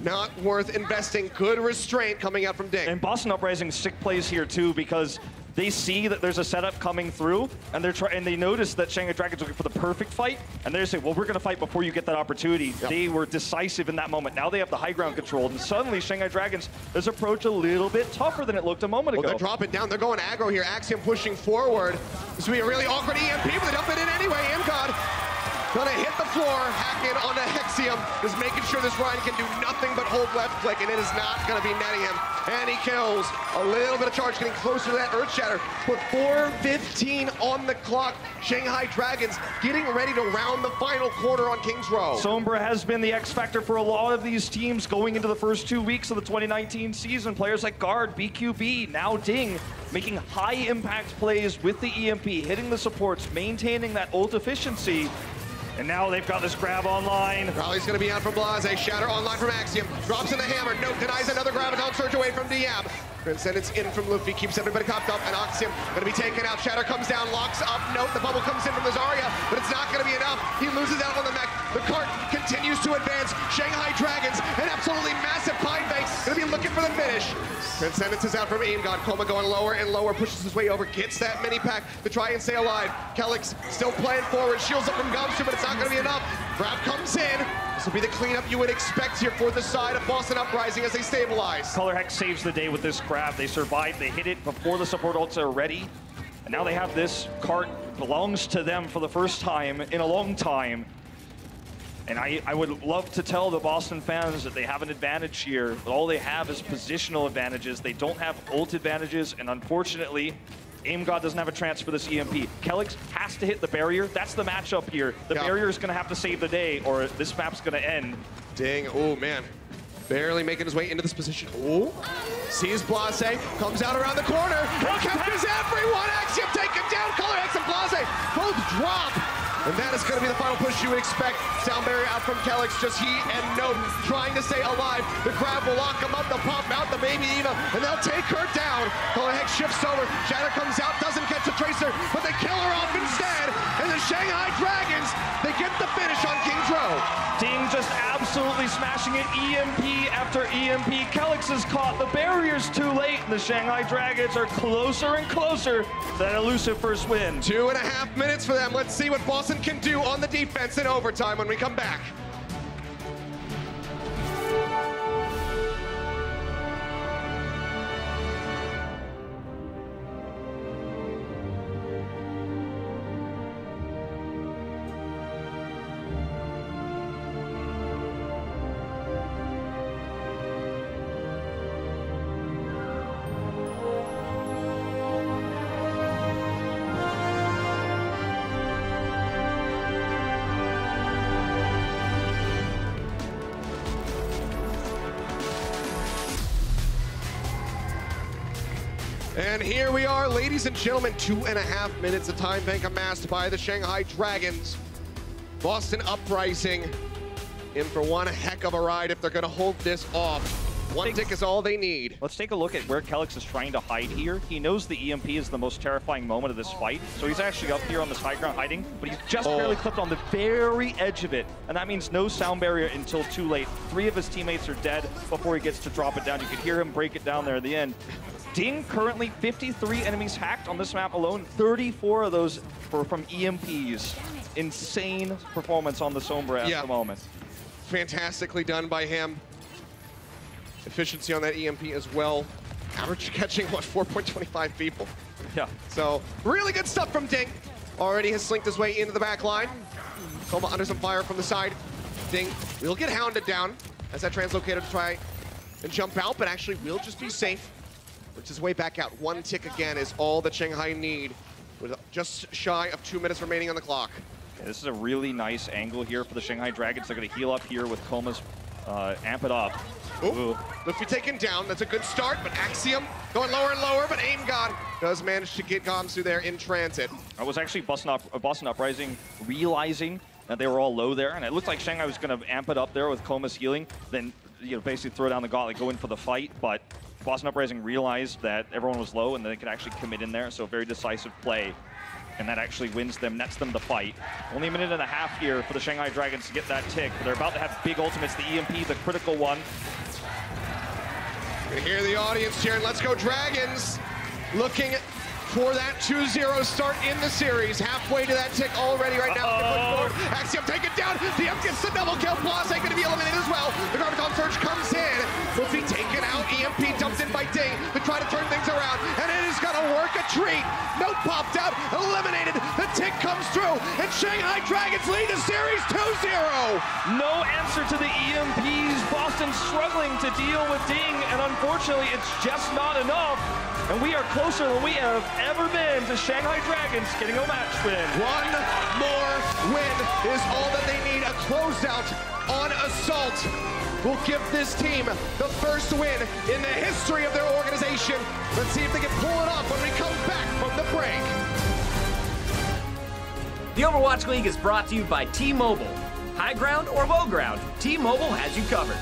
Not worth investing. Good restraint coming out from Ding. And Boston Uprising sick plays here too because they see that there's a setup coming through and they notice that Shanghai Dragons looking for the perfect fight and they say, well, we're going to fight before you get that opportunity. Yep. They were decisive in that moment. Now they have the high ground controlled and suddenly Shanghai Dragons has approached a little bit tougher than it looked a moment ago. Well, they're dropping down. They're going aggro here. Axiom pushing forward. This will be a really awkward EMP, but they dump it in anyway. MCOD gonna hit the floor, hack in onto Hexium, just making sure this Ryan can do nothing but hold left click, and it is not gonna be netting him. And he kills. A little bit of charge, getting closer to that Earth Shatter. With 4:15 on the clock, Shanghai Dragons getting ready to round the final quarter on Kings Row. Sombra has been the X factor for a lot of these teams going into the first 2 weeks of the 2019 season. Players like Guard, BQB, now Ding, making high impact plays with the EMP, hitting the supports, maintaining that ult efficiency. And now they've got this grab online. Raleig's going to be out from Blase. Shatter online from Axiom. Drops in the hammer. Nope, denies another Graviton surge away from Diab. Transcendence in from Luffy. Keeps everybody cocked up. And Axiom going to be taken out. Shatter comes down, locks up. Nope, the bubble comes in from the Zarya, but it's not going to be enough. He loses out on the mech. The cart continues to advance. Shanghai Dragons, an absolutely massive pine bank. Going to be looking for the finish. Transcendence is out from Aimgod. Koma going lower and lower, pushes his way over, gets that mini pack to try and stay alive. Kelix still playing forward, shields up from Gamsu, but it's not going to be enough. Grab comes in. This will be the cleanup you would expect here for the side of Boston Uprising as they stabilize. Color Hex saves the day with this grab. They survive, they hit it before the support ults are ready. And now they have this cart, belongs to them for the first time in a long time. And I would love to tell the Boston fans that they have an advantage here, but all they have is positional advantages. They don't have ult advantages, and unfortunately, Aimgod doesn't have a chance for this EMP. Kelix has to hit the barrier. That's the matchup here. The barrier is going to have to save the day, or this map's going to end. Ding, oh man. Barely making his way into this position. Oh, sees Blase, comes out around the corner. Captures everyone. Axiom taken down. Color X and Blase both drop. And that is going to be the final push you would expect. Sound barrier out from Kelix, just he and Note trying to stay alive. The grab will lock him up, they'll pop out the baby Eva, and they'll take her down. Color Hex shifts over, Shatter comes out, doesn't catch the Tracer, but they kill her off instead. And the Shanghai Dragons, they get the finish on King's Row. Ding just absolutely smashing it, EMP after EMP. Kelix is caught, the barrier's too late, and the Shanghai Dragons are closer and closer to that elusive first win. 2.5 minutes for them. Let's see what Boston can do on the defense in overtime when we come back. And here we are, ladies and gentlemen, 2.5 minutes of time bank amassed by the Shanghai Dragons. Boston Uprising in for one heck of a ride if they're going to hold this off. One tick is all they need. Let's take a look at where Kelix is trying to hide here. He knows the EMP is the most terrifying moment of this fight, so he's actually up here on this high ground hiding, but he's just barely clipped on the very edge of it, and that means no sound barrier until too late. 3 of his teammates are dead before he gets to drop it down. You could hear him break it down there at the end. Ding, currently 53 enemies hacked on this map alone. 34 of those were from EMPs. Insane performance on the Sombra at the moment. Fantastically done by him. Efficiency on that EMP as well. Average catching, what, 4.25 people. Yeah. So, really good stuff from Ding. Already has slinked his way into the back line. Koma under some fire from the side. Ding will get hounded down as that translocator to try and jump out, but actually will just be safe. Works his way back out. One tick again is all that Shanghai need, with just shy of 2 minutes remaining on the clock. Yeah, this is a really nice angle here for the Shanghai Dragons. They're going to heal up here with Koma's amp it up. Ooh. Luffy taken down. That's a good start, but Axiom going lower and lower, but Aimgod does manage to get Gamsu there in transit. I was actually Boston Uprising realizing that they were all low there, and it looked like Shanghai was going to amp it up there with Koma's healing, then basically throw down the gauntlet, go in for the fight, but Boston Uprising realized that everyone was low and they could actually commit in there, so a very decisive play. And that actually wins them, nets them the fight. Only a minute and a half here for the Shanghai Dragons to get that tick, but they're about to have big ultimates, the EMP, the critical one. You can hear the audience cheering, let's go Dragons! Looking for that 2-0 start in the series. Halfway to that tick already right now. Axiom taken down. DM gets the double kill. Blase going to be eliminated as well. The Garbage Surge comes in. Luffy taken out. EMP dumped in by Ding to try to turn things around. And it is going to work a treat. Note popped out. Eliminated. The tick comes through. And Shanghai Dragons lead the series 2-0. No answer to the EMPs. Boston struggling to deal with Ding. And unfortunately, it's just not enough. And we are closer than we have ever been to Shanghai Dragons getting a match win. One more win is all that they need. A closeout on Assault will give this team the first win in the history of their organization. Let's see if they can pull it off when we come back from the break. The Overwatch League is brought to you by T-Mobile. High ground or low ground, T-Mobile has you covered.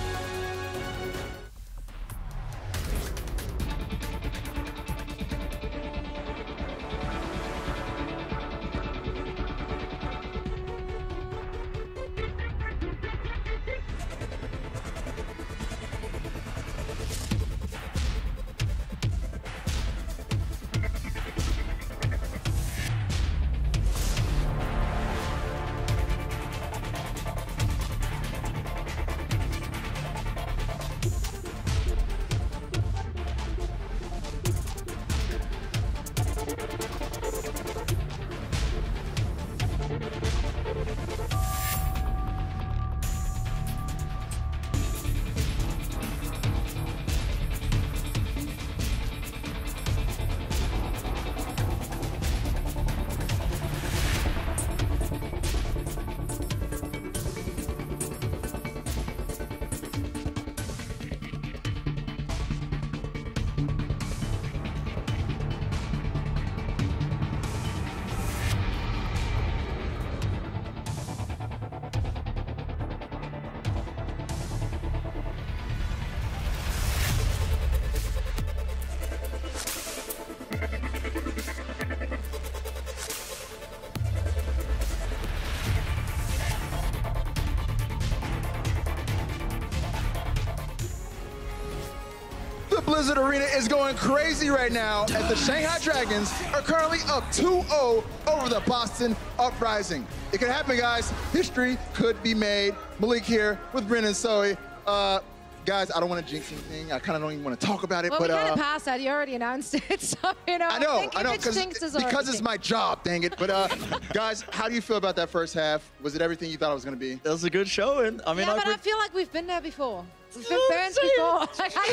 Blizzard Arena is going crazy right now as the Shanghai Dragons are currently up 2-0 over the Boston Uprising. It could happen, guys. History could be made. Malik here with Bryn and Zoe. Guys, I don't want to jinx anything. I kind of don't even want to talk about it. Well, but we kind of passed that. You already announced it, so I know, because it's my job, dang it. But guys, how do you feel about that first half? Was it everything you thought it was going to be? That was a good showing. I mean, yeah, but I feel like we've been there before. We've been burnt before. Like, I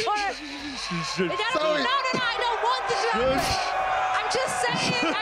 don't want to do it. I'm just saying.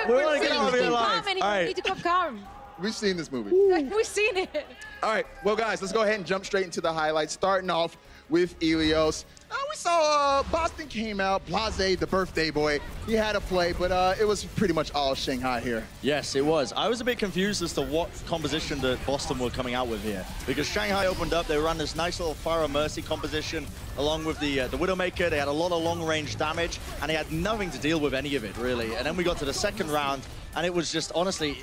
We want to get over your life. We need to come calm. We've seen this movie. We've seen it. All right, well, guys, let's go ahead and jump straight into the highlights, starting off with Elios. We saw Boston came out, Blase, the birthday boy. He had a play, but it was pretty much all Shanghai here. Yes, it was. I was a bit confused as to what composition that Boston were coming out with here. Because Shanghai opened up, they ran this nice little Fire of Mercy composition along with the Widowmaker. They had a lot of long-range damage, and they had nothing to deal with any of it, really. And then we got to the second round, and it was just, honestly,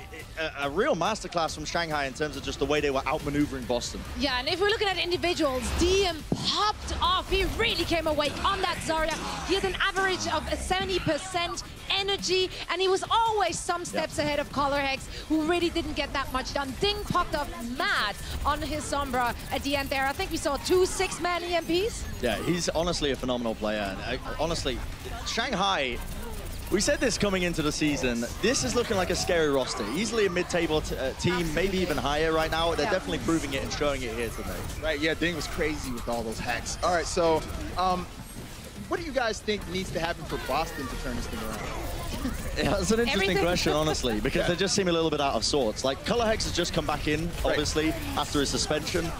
a real masterclass from Shanghai in terms of just the way they were outmaneuvering Boston. Yeah, and if we're looking at individuals, DM popped off. He really came awake on that Zarya. He had an average of 70% energy, and he was always some steps ahead of Colorhex, who really didn't get that much done. Ding popped off mad on his Sombra at the end there. I think we saw 2 6-man EMPs. Yeah, he's honestly a phenomenal player. And honestly, Shanghai, we said this coming into the season, this is looking like a scary roster. Easily a mid-table team, maybe even higher right now. They're definitely proving it and showing it here today. Right, yeah, Ding was crazy with all those hacks. All right, so what do you guys think needs to happen for Boston to turn this thing around? Yeah, that's an interesting question, honestly, because they just seem a little bit out of sorts. Like, Colorhex has just come back in, obviously, after his suspension.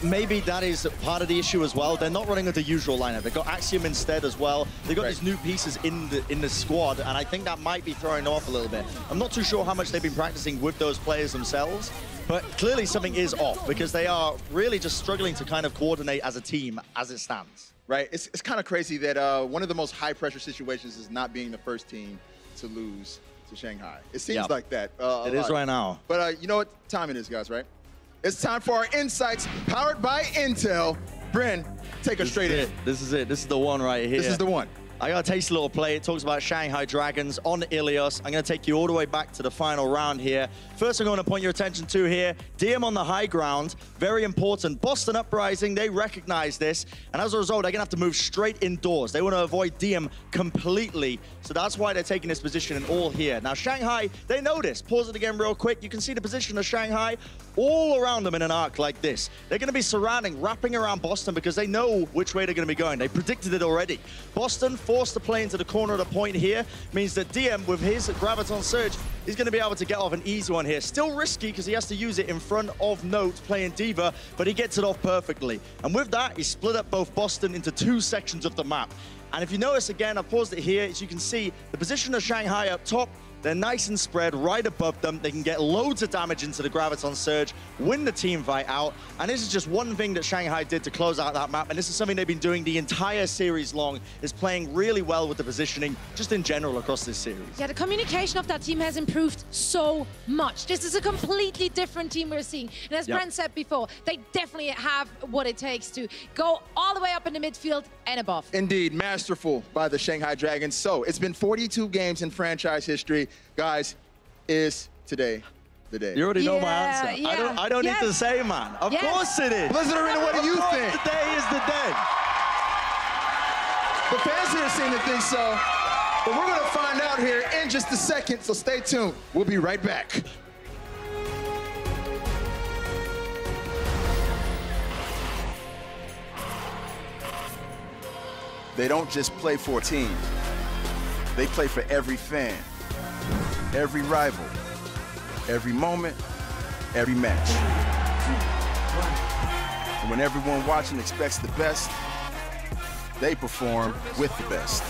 Maybe that is part of the issue as well. They're not running with the usual lineup. They've got Axiom instead as well. They've got these new pieces in the squad, and I think that might be throwing off a little bit. I'm not too sure how much they've been practicing with those players themselves, but clearly something is off because they are really just struggling to kind of coordinate as a team as it stands. Right, it's kind of crazy that one of the most high-pressure situations is not being the first team to lose to Shanghai. It seems like that. It is right now. But you know what time it is, guys, right? It's time for our insights powered by Intel. Bryn, take us straight in. This is it. This is the one right here. This is the one. I got a tasty little play. It talks about Shanghai Dragons on Ilios. I'm going to take you all the way back to the final round here. First, I'm going to point your attention to here, DM on the high ground. Very important. Boston Uprising, they recognize this. And as a result, they're going to have to move straight indoors. They want to avoid DM completely. So that's why they're taking this position in all here. Now, Shanghai, they know this. Pause it again real quick. You can see the position of Shanghai all around them in an arc like this. They're going to be surrounding, wrapping around Boston because they know which way they're going to be going. They predicted it already. Boston forced to play into the corner of the point here means that DM with his Graviton Surge is going to be able to get off an easy one here. Still risky because he has to use it in front of Note playing Diva, but he gets it off perfectly. And with that, he split up both Boston into 2 sections of the map. And if you notice again, I paused it here, as you can see, the position of Shanghai up top, they're nice and spread right above them. They can get loads of damage into the Graviton Surge, win the team fight out. And this is just one thing that Shanghai did to close out that map. And this is something they've been doing the entire series long, is playing really well with the positioning, just in general across this series. Yeah, the communication of that team has improved so much. This is a completely different team we're seeing. And as Brent said before, they definitely have what it takes to go all the way up in the midfield and above. Indeed, masterful by the Shanghai Dragons. So it's been 42 games in franchise history. Guys, is today the day? You already know my answer. Yeah. I don't need to say, man. Of course it is. Blizzard Arena, what do you think? Today is the day. The fans here seem to think so, but we're going to find out here in just a second, so stay tuned. We'll be right back. They don't just play for a team. They play for every fan, every rival, every moment, every match. And when everyone watching expects the best, they perform with the best.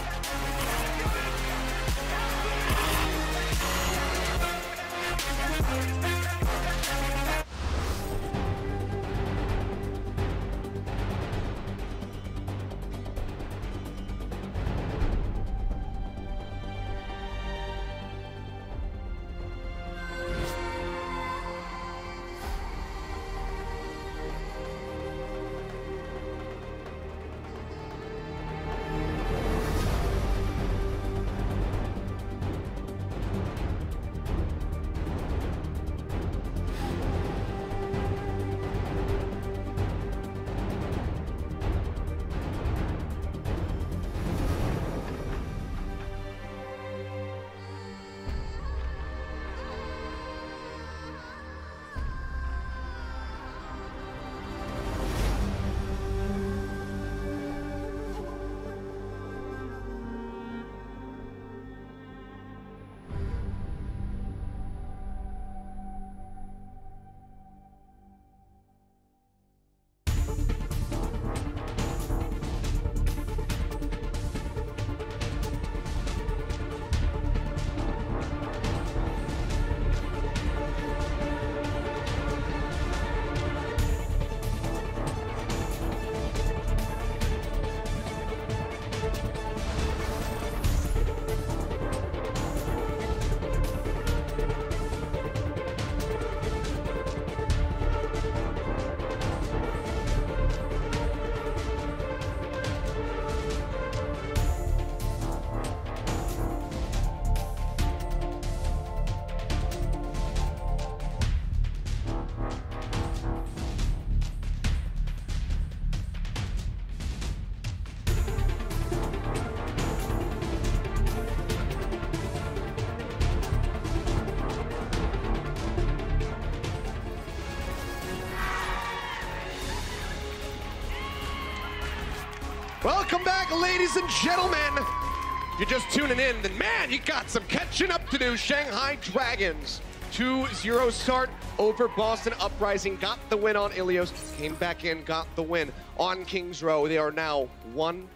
Welcome back, ladies and gentlemen. If you're just tuning in, then man, you got some catching up to do. Shanghai Dragons, 2-0 start over Boston Uprising. Got the win on Ilios, came back in, got the win on Kings Row. They are now 1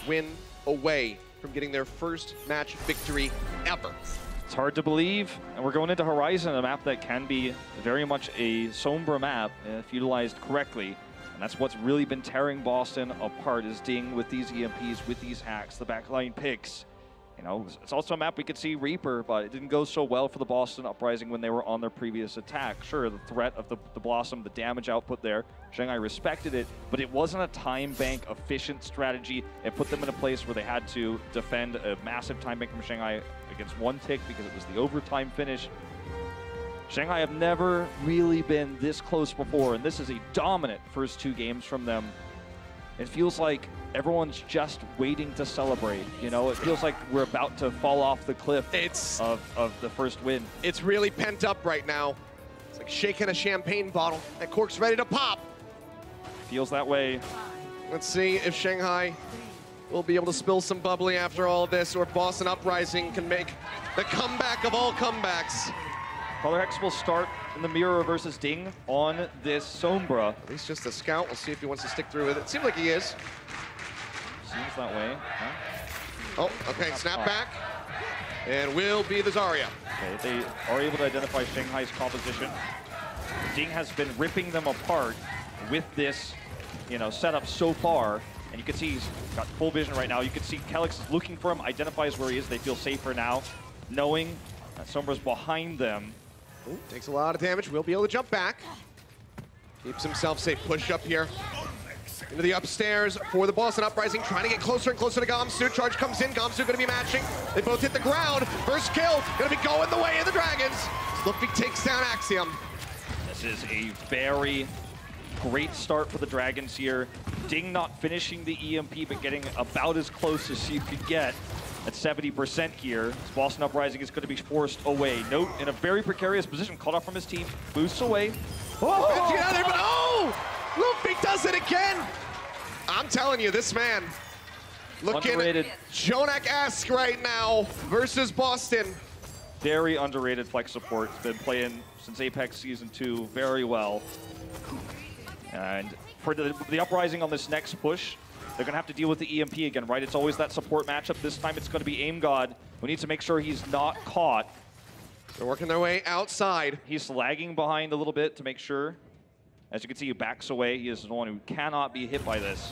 win away from getting their first match victory ever. It's hard to believe, and we're going into Horizon, a map that can be very much a Sombra map if utilized correctly. And that's what's really been tearing Boston apart, is Ding with these EMPs, with these hacks, the backline picks. You know, it's also a map we could see Reaper, but it didn't go so well for the Boston Uprising when they were on their previous attack. Sure, the threat of the Blossom, the damage output there, Shanghai respected it, but it wasn't a time bank efficient strategy. It put them in a place where they had to defend a massive time bank from Shanghai against 1 tick because it was the overtime finish. Shanghai have never really been this close before, and this is a dominant first 2 games from them. It feels like everyone's just waiting to celebrate. You know, it feels like we're about to fall off the cliff of the first win. It's really pent up right now. It's like shaking a champagne bottle. That cork's ready to pop. Feels that way. Let's see if Shanghai will be able to spill some bubbly after all of this, or if Boston Uprising can make the comeback of all comebacks. Color Hex will start in the mirror versus Ding on this Sombra. At least just a scout. We'll see if he wants to stick through with it. Seems like he is. Seems that way. Huh? Oh, okay, snap back. And will be the Zarya. Okay, they are able to identify Shanghai's composition. Ding has been ripping them apart with this, you know, setup so far. And you can see he's got full vision right now. You can see Calyx is looking for him, identifies where he is. They feel safer now, knowing that Sombra's behind them. Ooh, takes a lot of damage, will be able to jump back. Keeps himself safe, push up here. Into the upstairs for the Boston Uprising, trying to get closer and closer to Gamsu. Charge comes in, Gamsu gonna be matching. They both hit the ground. First kill, gonna be going the way of the Dragons. Luffy takes down Axiom. This is a very great start for the Dragons here. Ding not finishing the EMP, but getting about as close as you could get. At 70% here, Boston Uprising is going to be forced away. Note, in a very precarious position, caught off from his team, boosts away. Oh, get out of there, but oh! Luffy does it again! I'm telling you, this man, looking underrated. Jonak-esque right now versus Boston. Very underrated flex support. He's been playing since Apex Season 2 very well. And for the Uprising on this next push, they're going to have to deal with the EMP again, right? It's always that support matchup. This time it's going to be Aim God, who needs to make sure he's not caught. They're working their way outside. He's lagging behind a little bit to make sure. As you can see, he backs away. He is the one who cannot be hit by this.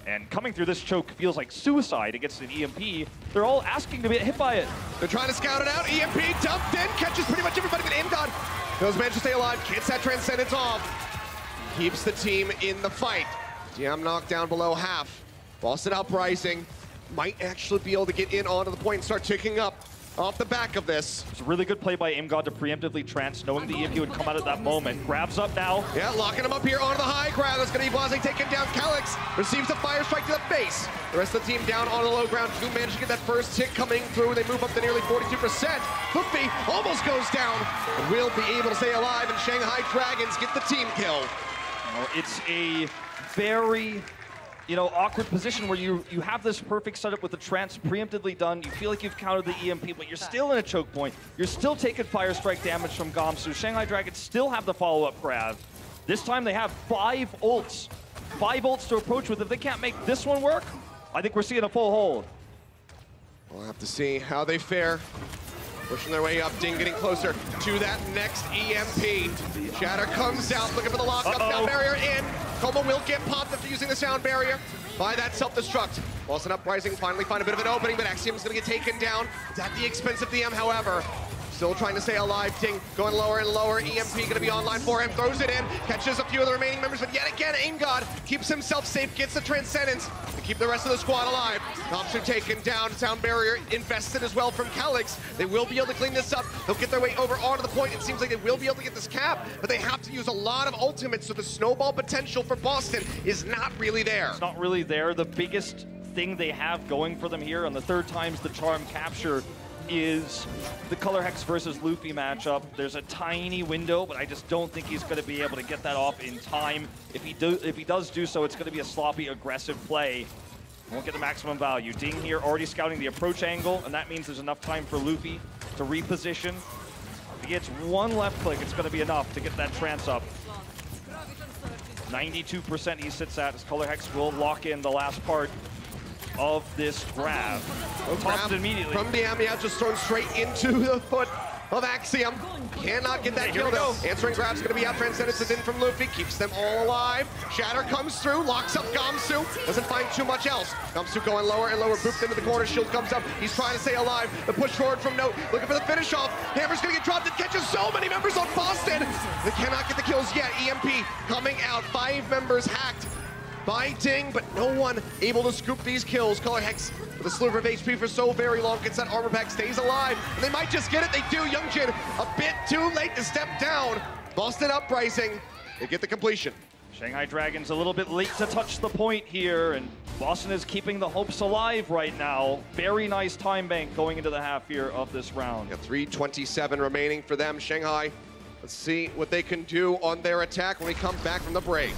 And coming through this choke feels like suicide against an EMP. They're all asking to get hit by it. They're trying to scout it out. EMP dumped in, catches pretty much everybody, but Aim God does manage to stay alive, gets that Transcendence off. Keeps the team in the fight. DM knocked down below half. Boston Uprising might actually be able to get in onto the point and start ticking up off the back of this. It's a really good play by Aim God to preemptively trance, knowing the EMP would come out at that moment. Grabs up now. Yeah, locking him up here onto the high ground. That's going to be Blase taking down Calyx. Receives a fire strike to the face. The rest of the team down on the low ground. Do manage to get that first tick coming through. They move up to nearly 42%. Luffy almost goes down, but will be able to stay alive, and Shanghai Dragons get the team kill. Well, it's a very, you know, awkward position where you have this perfect setup with the trance preemptively done. You feel like you've countered the EMP, but you're still in a choke point. You're still taking fire strike damage from Gamsu. Shanghai Dragons still have the follow-up grab. This time they have 5 ults. 5 ults to approach with. If they can't make this one work, I think we're seeing a full hold. We'll have to see how they fare. Pushing their way up, Ding getting closer to that next EMP. Shatter comes out, looking for the lockup. Sound barrier in. Coma will get popped after using the sound barrier by that self-destruct. Boston Uprising finally find a bit of an opening, but Axiom's gonna get taken down. It's at the expense of DM, however. Still trying to stay alive. Ding going lower and lower. EMP gonna be online for him. Throws it in. Catches a few of the remaining members, but yet again, Aim God keeps himself safe, gets the Transcendence to keep the rest of the squad alive. Thompson taken down. Sound barrier invested as well from Calyx. They will be able to clean this up. They'll get their way over onto the point. It seems like they will be able to get this cap, but they have to use a lot of ultimates, so the snowball potential for Boston is not really there. It's not really there. The biggest thing they have going for them here on the 3rd time's the charm capture is the Color Hex versus Luffy matchup. There's a tiny window, but I just don't think he's going to be able to get that off in time. If he does do so, it's going to be a sloppy, aggressive play. Won't get the maximum value. Ding here already scouting the approach angle, and that means there's enough time for Luffy to reposition. If he gets one left click, it's going to be enough to get that trance up. 92% he sits at as Color Hex will lock in the last part of this grab. Tossed immediately. From the Amiya, just thrown straight into the foot of Axiom. Cannot get that kill though. Answering grab's gonna be out. Transcendence is in from Luffy, keeps them all alive. Shatter comes through, locks up Gamsu. Doesn't find too much else. Gamsu going lower and lower, booped into the corner. Shield comes up. He's trying to stay alive. The push forward from Note, looking for the finish off. Hammer's gonna get dropped. It catches so many members on Boston. They cannot get the kills yet. EMP coming out. 5 members hacked by Ding, but no one able to scoop these kills. Color Hex with a sliver of HP for so very long, gets that armor pack, stays alive, and they might just get it. They do. Youngjin a bit too late to step down. Boston Uprising, they get the completion. Shanghai Dragons a little bit late to touch the point here, and Boston is keeping the hopes alive right now. Very nice time bank going into the half here of this round. Got 3:27 remaining for them. Shanghai, let's see what they can do on their attack when we come back from the break.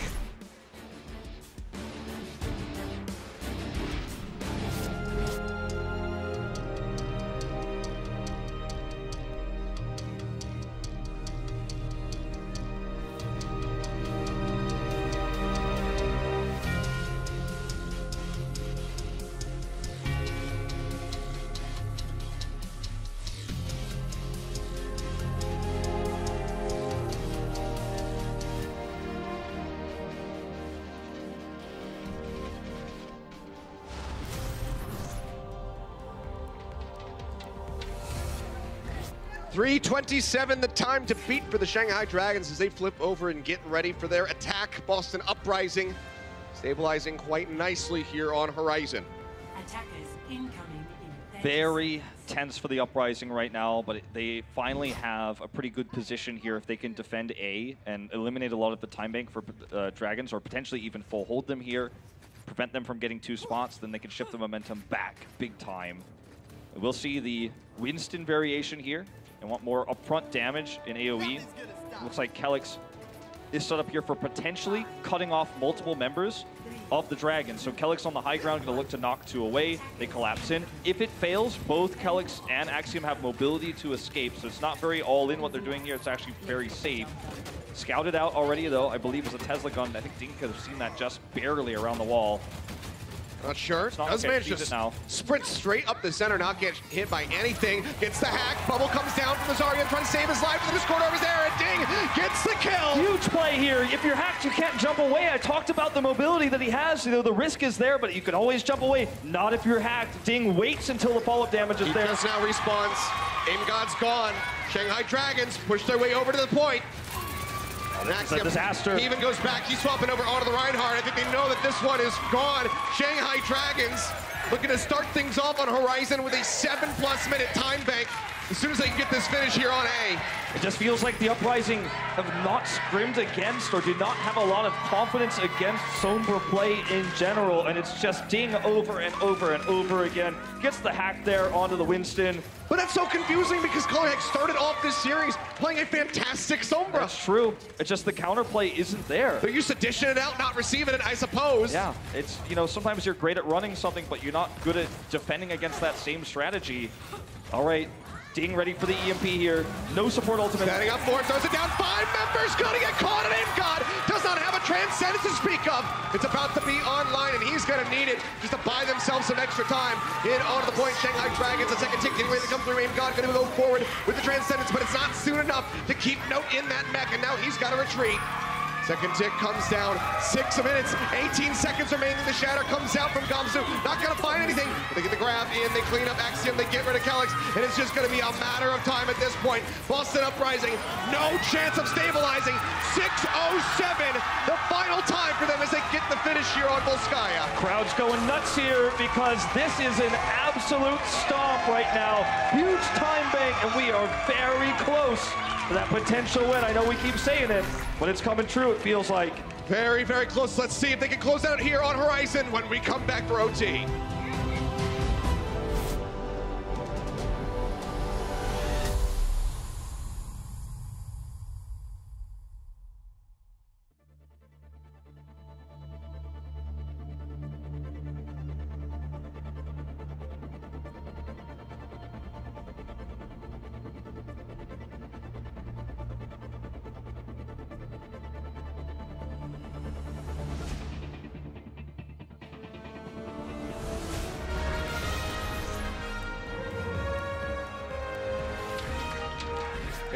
.327 the time to beat for the Shanghai Dragons as they flip over and get ready for their attack. Boston Uprising stabilizing quite nicely here on Horizon. Attackers incoming in Very tense for the Uprising right now, but they finally have a pretty good position here if they can defend A and eliminate a lot of the time bank for Dragons, or potentially even full hold them here, prevent them from getting 2 spots, then they can shift the momentum back big time. We'll see the Winston variation here. And want more upfront damage in AoE. Looks like Kelix is set up here for potentially cutting off multiple members of the Dragon. So Kelix on the high ground gonna look to knock 2 away. They collapse in. If it fails, both Kelix and Axiom have mobility to escape. So it's not very all in what they're doing here. It's actually very safe. Scouted out already though, I believe it was a Tesla gun. I think Ding could have seen that just barely around the wall. Not sure. Does manage to sprint straight up the center, not get hit by anything. Gets the hack. Bubble comes down from the Zarya, trying to save his life. The Discord over there, and Ding gets the kill. Huge play here. If you're hacked, you can't jump away. I talked about the mobility that he has. You know, the risk is there, but you can always jump away. Not if you're hacked. Ding waits until the follow-up damage is there. He just now respawns. Aim God's gone. Shanghai Dragons push their way over to the point. It's a disaster. He even goes back. He's swapping over onto the Reinhardt. I think they know that this one is gone. Shanghai Dragons looking to start things off on Horizon with a 7+ minute time bank as soon as they can get this finish here on A. It just feels like the Uprising have not scrimmed against or do not have a lot of confidence against Sombra play in general, and it's just Ding over and over and over again. Gets the hack there onto the Winston. But that's so confusing because Color Hex started off this series playing a fantastic Sombra. That's true. It's just the counterplay isn't there. They're used to dishing it out, not receiving it, I suppose. Yeah, it's, you know, sometimes you're great at running something, but you're not good at defending against that same strategy. All right. Ding ready for the EMP here. No support ultimate. Standing up for it, throws it down. 5 members gonna get caught, and God does not have a Transcendence to speak of. It's about to be online, and he's gonna need it just to buy themselves some extra time. In onto the point, Shanghai Dragons, a second tick getting ready to come through. God gonna go forward with the Transcendence, but it's not soon enough to keep Note in that mech, and now he's gotta retreat. Second tick comes down, 6 minutes, 18 seconds remaining. The shatter comes out from Gamsu. Not gonna find anything. They get the grab in, they clean up Axiom, they get rid of Kelix, and it's just gonna be a matter of time at this point. Boston Uprising, no chance of stabilizing. 6:07, the final time for them as they get the finish here on Volskaya. Crowd's going nuts here because this is an absolute stomp right now. Huge time bank, and we are very close to that potential win. I know we keep saying it, but it's coming true, it feels like. Very, very close. Let's see if they can close out here on Horizon when we come back for OT.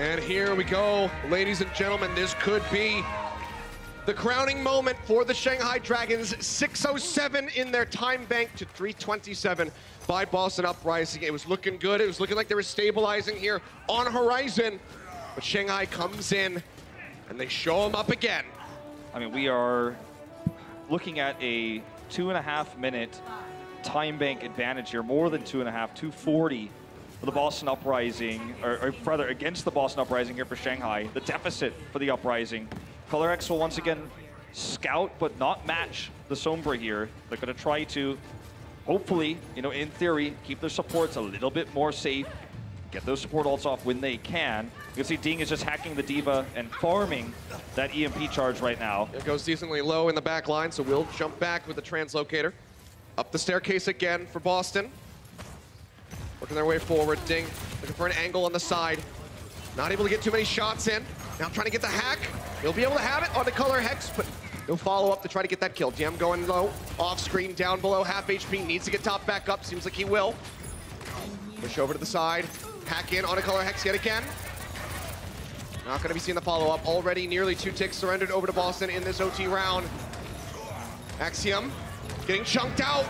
And here we go, ladies and gentlemen. This could be the crowning moment for the Shanghai Dragons. 6:07 in their time bank to 3:27 by Boston Uprising. It was looking good. It was looking like they were stabilizing here on Horizon. But Shanghai comes in and they show them up again. I mean, we are looking at a 2.5 minute time bank advantage here, more than 2.5, 2:40 for the Boston Uprising, or rather against the Boston Uprising here for Shanghai. The deficit for the Uprising. ColorX will once again scout but not match the Sombra here. They're going to try to, hopefully, you know, in theory, keep their supports a little bit more safe, get those support ults off when they can. You can see Ding is just hacking the Diva and farming that EMP charge right now. It goes decently low in the back line, so we'll jump back with the translocator. Up the staircase again for Boston. Working their way forward. Ding looking for an angle on the side. Not able to get too many shots in. Now trying to get the hack. He'll be able to have it on the Color Hex, but he'll follow up to try to get that kill. DM going low, off screen, down below, half HP. Needs to get top back up. Seems like he will. Push over to the side. Hack in on a Color Hex yet again. Not going to be seeing the follow-up. Already nearly 2 ticks surrendered over to Boston in this OT round. Axiom getting chunked out.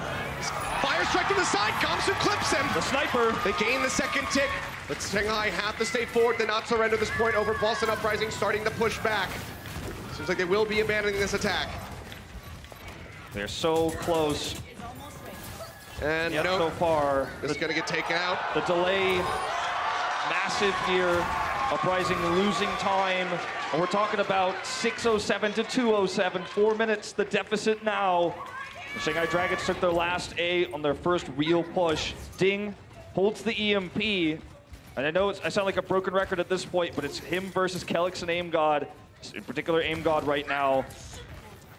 Fire strike to the side. Gamsu clips him. The sniper. They gain the second tick. But Shanghai have to stay forward, to not surrender this point over. Boston Uprising starting to push back. Seems like they will be abandoning this attack. They're so close. And yep, no, so far. This is going to get taken out. The delay, massive here. Uprising losing time. And we're talking about 6:07 to 2:07. 4 minutes, the deficit now. The Shanghai Dragons took their last A on their first real push. Ding holds the EMP. And I know I sound like a broken record at this point, but it's him versus Kelix and Aim God. In particular, Aim God right now.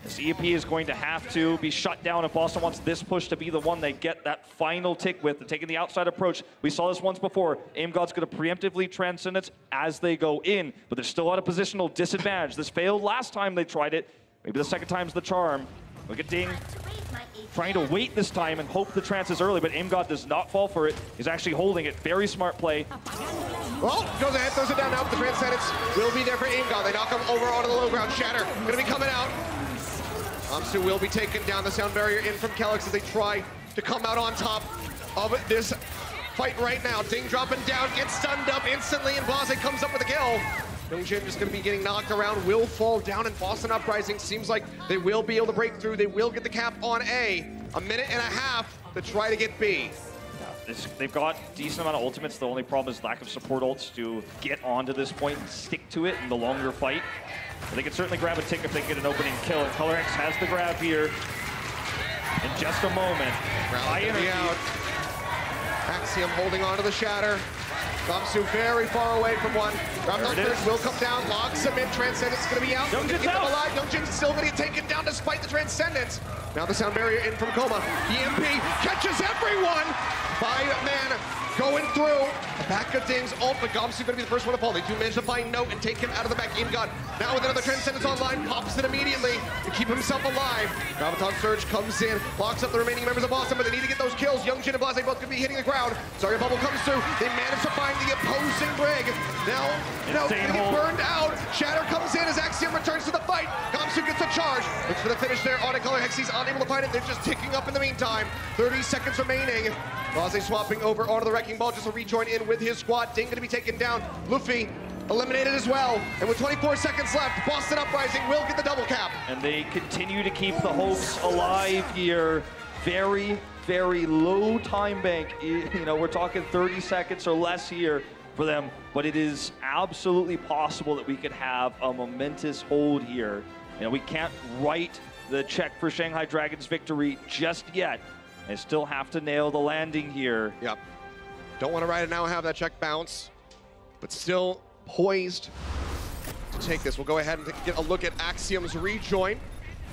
This EMP is going to have to be shut down if Boston wants this push to be the one they get that final tick with. They're taking the outside approach. We saw this once before. Aim God's going to preemptively transcend it as they go in, but they're still at a positional disadvantage. This failed last time they tried it. Maybe the second time's the charm. Look at Ding trying to wait this time and hope the trance is early, but Aim God does not fall for it. He's actually holding it. Very smart play. Well, goes ahead, throws it down now, but the transcendence will be there for Aim God. They knock him over onto the low ground. Shatter going to be coming out. Gamsu will be taking down the sound barrier in from Kelix as they try to come out on top of this fight right now. Ding dropping down, gets stunned up instantly, and Blase comes up with a kill. Youngjin just going to be getting knocked around, will fall down, and Boston Uprising seems like they will be able to break through. They will get the cap on A. A minute and a half to try to get B. They've got a decent amount of ultimates. The only problem is lack of support ults to get onto this point and stick to it in the longer fight. But they can certainly grab a tick if they get an opening kill. And ColorX has the grab here in just a moment. High energy. Out. Axiom holding on to the shatter. Gamsu very far away from one. Ramnok will come down, locks him in. Transcendence is going to be out. Youngjin's out. Alive. Youngjin's still going to get taken down despite the Transcendence. Now the sound barrier in from Coma. EMP catches everyone. 5-man going through. Back of Ding's ult, but Gamsu going to be the first one to fall. They do manage to find Note and take him out of the back. Aim God now with another Transcendence online, pops it immediately to keep himself alive. Graviton Surge comes in, locks up the remaining members of Boston, but they need to get those kills. Youngjin and Blase both going to be hitting the ground. Zarya Bubble comes through. They manage to find the opposing Brig. Now, no, going to get burned out. Shatter comes in as Axiom returns to the fight. Gamsu gets a charge. Looks for the finish there on a Color Hex. He's unable to find it. They're just ticking up in the meantime. 30 seconds remaining. Blase swapping over onto the Wrecking Ball just to rejoin in with his squad. Ding going to be taken down. Luffy eliminated as well. And with 24 seconds left, Boston Uprising will get the double cap. And they continue to keep the hopes alive here. Very, very low time bank. You know, we're talking 30 seconds or less here for them. But it is absolutely possible that we could have a momentous hold here. You know, we can't write the check for Shanghai Dragons victory just yet. They still have to nail the landing here. Yep. Don't want to write it now and have that check bounce, but still poised to take this. We'll go ahead and get a look at Axiom's rejoin.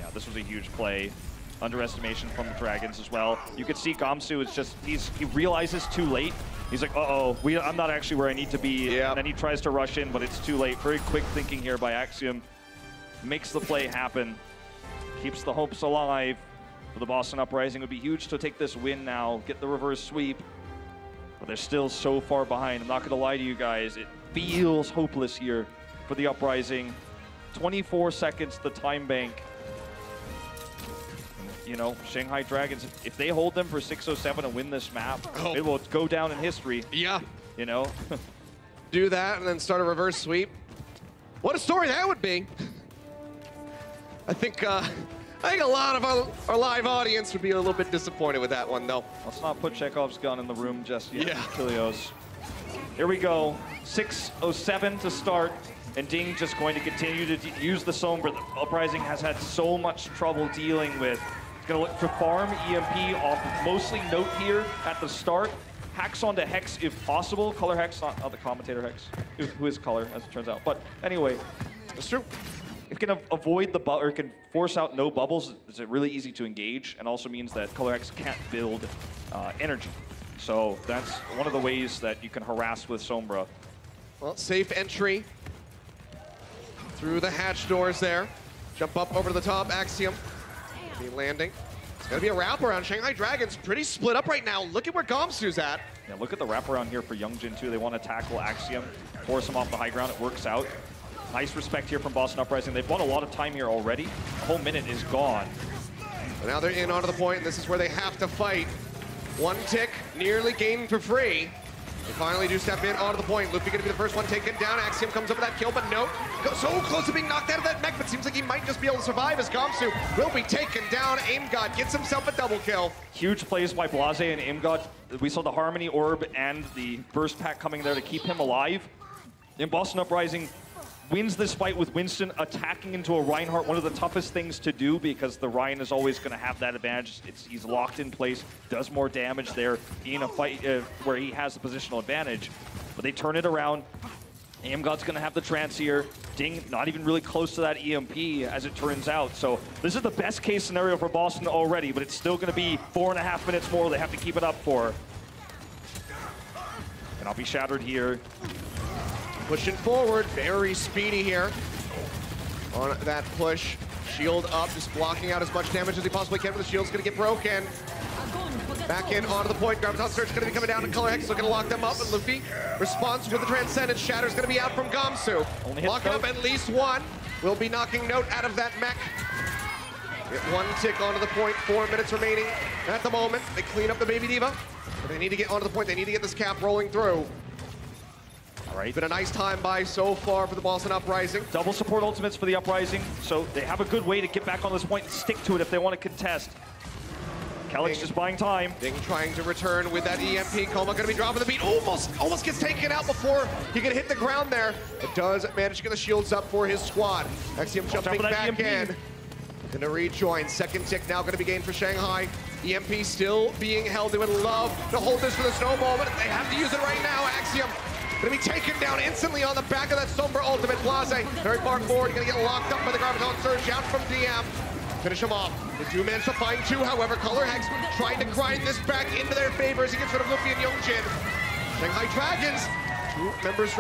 Yeah, this was a huge play. Underestimation from the Dragons as well. You could see Gamsu is just, he realizes too late. He's like, uh-oh, I'm not actually where I need to be. Yep. And then he tries to rush in, but it's too late. Very quick thinking here by Axiom. Makes the play happen. Keeps the hopes alive. For the Boston Uprising, it would be huge to take this win now, get the reverse sweep. But they're still so far behind. I'm not going to lie to you guys. feels hopeless here for the Uprising. 24 seconds, the time bank. You know, Shanghai Dragons, if they hold them for 6:07 and win this map, it will go down in history. Yeah. You know? Do that and then start a reverse sweep. What a story that would be. I think a lot of our live audience would be a little bit disappointed with that one, though. Let's not put Chekhov's gun in the room just yet, Yeah. Kilios. Here we go. 6:07 to start, and Ding just going to continue to use the Sombra. The Uprising has had so much trouble dealing with. It's going to look for farm EMP off mostly Note here at the start. Hacks onto Hex if possible. Color Hex, not the commentator Hex, who is Color, as it turns out. But anyway, It's true. if it can avoid the or it can force out no bubbles, it's really easy to engage, and also means that Color X can't build energy. So that's one of the ways that you can harass with Sombra. Well, safe entry through the hatch doors there. Jump up over to the top, Axiom. Be landing. It's gonna be a wraparound. Shanghai Dragons pretty split up right now. Look at where Gomsu's at. Yeah, look at the wraparound here for Youngjin too. They want to tackle Axiom, force him off the high ground. It works out. Nice respect here from Boston Uprising. They've won a lot of time here already. A whole minute is gone. But now they're in onto the point, and this is where they have to fight. One tick, nearly gained for free. They finally do step in onto the point. Luffy gonna be the first one taken down. Axiom comes up with that kill, but no. So close to being knocked out of that mech, but seems like he might just be able to survive as Gomsu will be taken down. AimGod gets himself a double kill. Huge plays by Blase and AimGod. We saw the Harmony Orb and the Burst Pack coming there to keep him alive. And Boston Uprising wins this fight with Winston attacking into a Reinhardt, one of the toughest things to do because the Ryan is always going to have that advantage. He's locked in place, does more damage there in a fight where he has the positional advantage. But they turn it around. AimGod's going to have the trance here. Ding, not even really close to that EMP as it turns out. So this is the best case scenario for Boston already, but it's still going to be 4.5 minutes more they have to keep it up for. And I'll be shattered here. Pushing forward, very speedy here on that push. Shield up, just blocking out as much damage as he possibly can, but the shield's gonna get broken. Back in onto the point, Graviton Surge gonna be coming down, and Color Hex looking to lock them up, and Luffy responds with the Transcendence. Shatter's gonna be out from Gomsu. Locking up at least one. Will be knocking Note out of that mech. Get one tick onto the point, 4 minutes remaining at the moment. They clean up the Baby Diva, but they need to get onto the point. They need to get this cap rolling through. All right. Been a nice time by so far for the Boston Uprising. Double support ultimates for the Uprising, so they have a good way to get back on this point and stick to it if they want to contest. Kellick's just buying time. Ding trying to return with that EMP. Coma gonna be dropping the beat. Almost gets taken out before he can hit the ground there. It does manage to get the shields up for his squad. Axiom jumping back in. Gonna rejoin. Second tick now gonna be gained for Shanghai. EMP still being held. They would love to hold this for the snowball, but they have to use it right now. Axiom gonna be taken down instantly on the back of that Sombra ultimate. Blase very far forward, gonna get locked up by the Graviton Surge out from DM. Finish him off. They do manage to find two, however. Color Hex trying to grind this back into their favor as he gets rid of Luffy and Youngjin. Shanghai Dragons, 2 members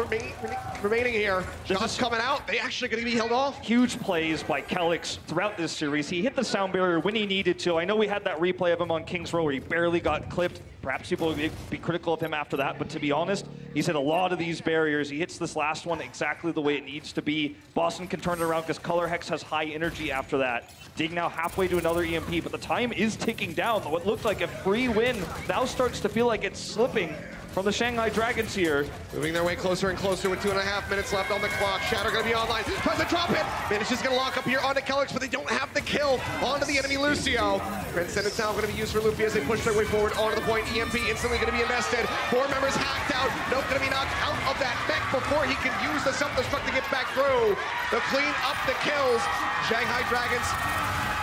remaining here. Shots coming out. They actually going to be held off. Huge plays by Kellick's throughout this series. He hit the sound barrier when he needed to. I know we had that replay of him on King's Row where he barely got clipped. Perhaps people will be critical of him after that, but to be honest, he's hit a lot of these barriers. He hits this last one exactly the way it needs to be. Boston can turn it around because Color Hex has high energy after that. Dig now halfway to another EMP, but the time is ticking down. What looked like a free win now starts to feel like it's slipping from the Shanghai Dragons here. Moving their way closer and closer with 2.5 minutes left on the clock. Shatter gonna be online. Tries to drop it. Manages gonna lock up here onto Kellick's, but they don't have the kill onto the enemy Lucio. Transcendence now gonna be used for Luffy as they push their way forward onto the point. EMP instantly gonna be invested. 4 members hacked out. Nope, gonna be knocked out of that mech before he can use the self-destruct to get back through. They'll clean up the kills. Shanghai Dragons,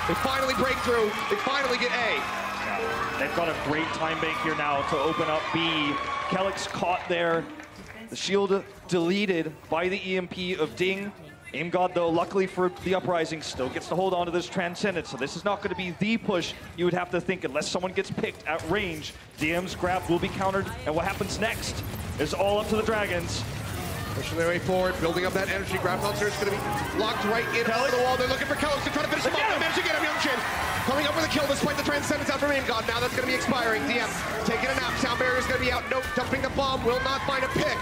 they finally break through. They finally get A. They've got a great time bank here now to open up B. Kellick's caught there. The shield deleted by the EMP of Ding. AimGod, though, luckily for the Uprising, still gets to hold on to this Transcendence. So this is not going to be the push you would have to think unless someone gets picked at range. DM's grab will be countered, and what happens next is all up to the Dragons. Pushing their way forward, building up that energy. Graviton Surge is going to be locked right in over the wall. They're looking for Kellick to try to finish him off. They manage to get him. Youngjin coming up with a kill despite the Transcendence out from AimGod. Now that's going to be expiring. DM taking a nap. Sound barrier is going to be out. Nope, dumping the bomb. Will not find a pick.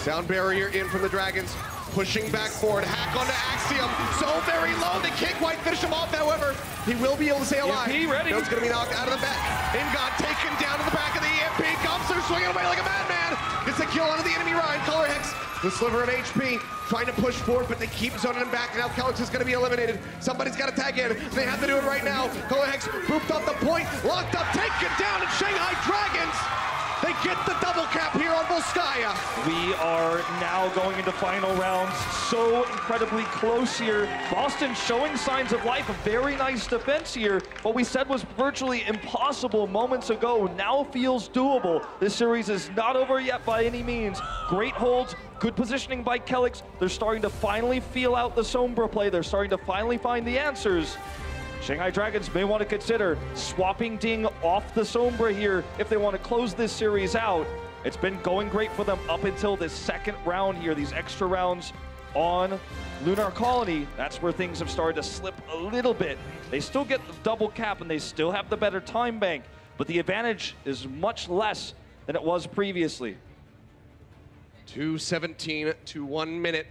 Sound barrier in from the Dragons. Pushing back forward, hack onto Axiom, so very low, they can't quite finish him off, however. He will be able to stay alive. EMP ready. No's gonna be knocked out of the back. Ingot taken down to the back of the EMP, Gumster swinging away like a madman. Gets a kill onto the enemy Ryan, Color Hex, the sliver of HP, trying to push forward, but they keep zoning him back. Now Kellex is gonna be eliminated. Somebody's gotta tag in. They have to do it right now. Color Hex booped up the point, locked up, taken down, and Shanghai Dragons, they get the double cap here on Volskaya. We are now going into final rounds. So incredibly close here. Boston showing signs of life. A very nice defense here. What we said was virtually impossible moments ago now feels doable. This series is not over yet by any means. Great holds, good positioning by Kellex. They're starting to finally feel out the Sombra play. They're starting to finally find the answers. Shanghai Dragons may want to consider swapping Ding off the Sombra here if they want to close this series out. It's been going great for them up until this second round here, these extra rounds on Lunar Colony. That's where things have started to slip a little bit. They still get the double cap and they still have the better time bank, but the advantage is much less than it was previously. 2:17 to 1 minute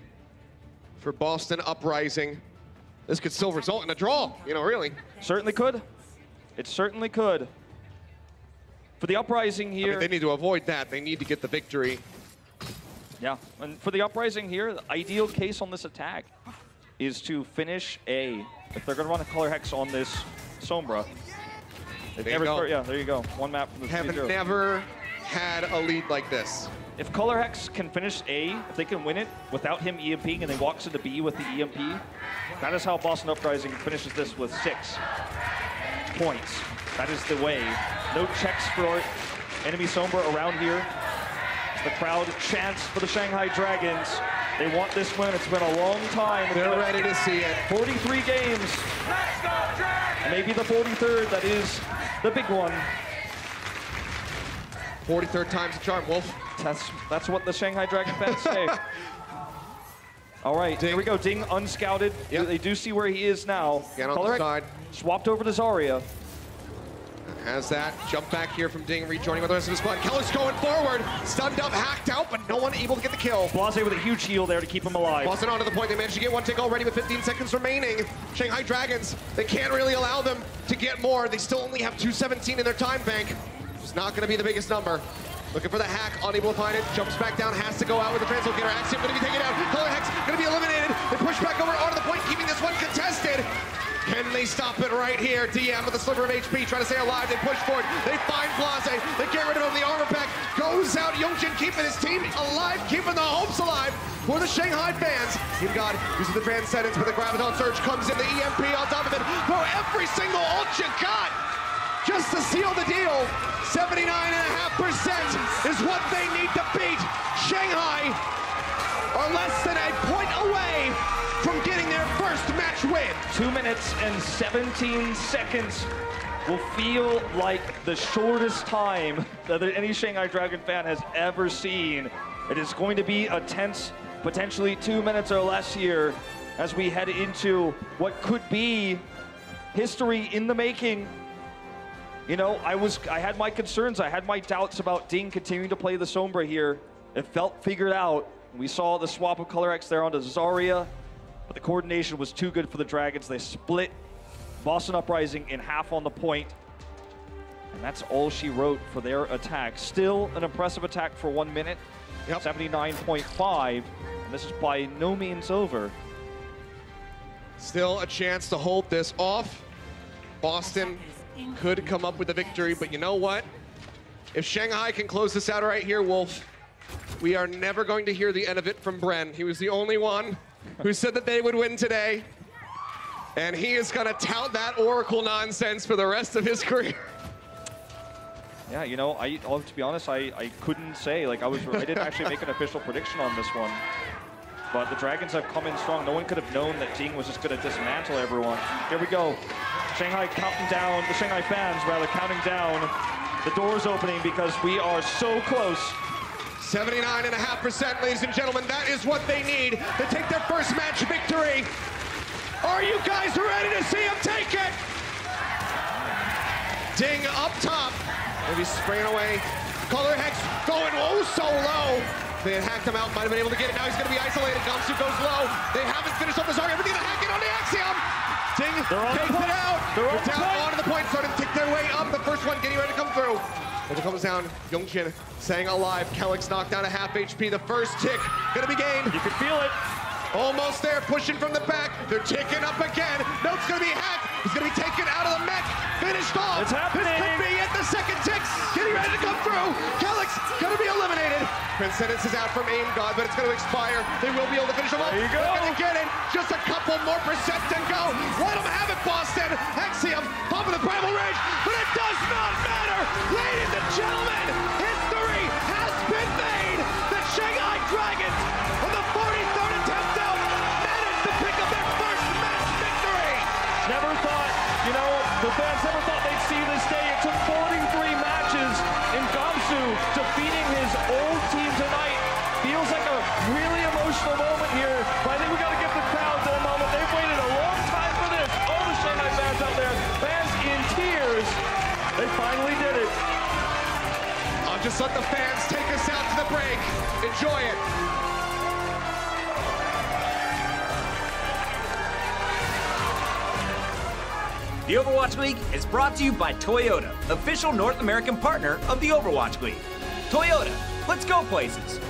for Boston Uprising. This could still result in a draw, you know, really. Certainly could. It certainly could. For the Uprising here... I mean, they need to avoid that. They need to get the victory. Yeah, and for the Uprising here, the ideal case on this attack is to finish A. If they're going to run a Color Hex on this Sombra. There you go. Yeah, there you go. One map from the Have never had a lead like this. If Color Hex can finish A, if they can win it without him EMPing and they walks into B with the EMP, that is how Boston Uprising finishes this with 6 points. That is the way. No checks for enemy Sombra around here. The crowd chants for the Shanghai Dragons. They want this win. It's been a long time. They're ready to see it. 43 games. Maybe the 43rd, that is the big one. 43rd time's the charm, Wolf. That's what the Shanghai Dragon fans say. All right, Ding. Here we go. Ding unscouted. Yep. They do see where he is now. Get on the side. Swapped over to Zarya. Has that jump back here from Ding, rejoining with the rest of his squad. Keller's going forward, stunned up, hacked out, but no one able to get the kill. Blase with a huge heal there to keep him alive. Boston onto the point. They managed to get one tick already with 15 seconds remaining. Shanghai Dragons, they can't really allow them to get more. They still only have 2:17 in their time bank. It's not going to be the biggest number. Looking for the hack, unable to find it. Jumps back down, has to go out with the translocator. Axiom going to be taken out. Color Hex going to be eliminated. They push back over onto the point, keeping this one contested. Can they stop it right here? DM with a sliver of HP, trying to stay alive. They push forward. They find Blase. They get rid of him. The armor pack goes out. Youngjin keeping his team alive, keeping the hopes alive for the Shanghai fans. You've got using the Transcendence, but the Graviton Surge comes in. The EMP on top of it. Throw every single ult you got just to seal the deal. 79.5% is what they need to beat. Shanghai are less than a point away from getting their first match win. 2 minutes and 17 seconds will feel like the shortest time that any Shanghai Dragon fan has ever seen. It is going to be a tense, potentially 2 minutes or less here as we head into what could be history in the making. You know, I had my concerns, I had my doubts about Ding continuing to play the Sombra here. It felt figured out. We saw the swap of Color X there onto Zarya, but the coordination was too good for the Dragons. They split Boston Uprising in half on the point, and that's all she wrote for their attack. Still an impressive attack for 1 minute, 79.5, and this is by no means over. Still a chance to hold this off. Boston could come up with a victory, but you know what? If Shanghai can close this out right here, Wolf, we are never going to hear the end of it from Bren. He was the only one who said that they would win today, and he is gonna tout that Oracle nonsense for the rest of his career. Yeah, you know, to be honest, I couldn't say, like, I didn't actually make an official prediction on this one. But the Dragons have come in strong. No one could have known that Ding was just going to dismantle everyone. Here we go. Shanghai counting down, the Shanghai fans rather counting down. The doors opening because we are so close. 79.5%, ladies and gentlemen. That is what they need to take their first match victory. Are you guys ready to see him take it? Ding up top. Maybe spraying away. Color Hex going oh so low. They had hacked him out, might have been able to get it. Now he's going to be isolated. Gamsu goes low. They haven't finished up the Zarya. We're going to hack it on the Axiom. Ting takes it out. They're down onto the point, starting to tick their way up. The first one getting ready to come through. As it comes down, Youngchin staying alive. Kellick's knocked down to half HP. The first tick going to be gained. You can feel it. Almost there, pushing from the back. They're ticking up again. Note's going to be hacked. He's going to be taken out of the mech. Finished off. It's happening. This could be it. The second tick getting ready to come through. Kellick's going to be eliminated. Transcendence is out from Aim God, but it's going to expire. They will be able to finish him off. There you go. They're going to get it. Just a couple more percent to go. Let them have it, Boston. Axiom, top of the primal range, but it does not matter. Ladies and gentlemen, history has been made. The Shanghai Dragons, on the 43rd attempt out, managed to pick up their first match victory. Never thought, you know, the fans never thought they'd see this day. It took 43 matches in Gamsu defeating his old team tonight. Feels like a really emotional moment here, but I think we got to give the crowd their moment. They've waited a long time for this. All the Shanghai fans out there, fans in tears. They finally did it. I'll just let the fans take us out to the break. Enjoy it. The Overwatch League is brought to you by Toyota, official North American partner of the Overwatch League. Toyota, let's go places.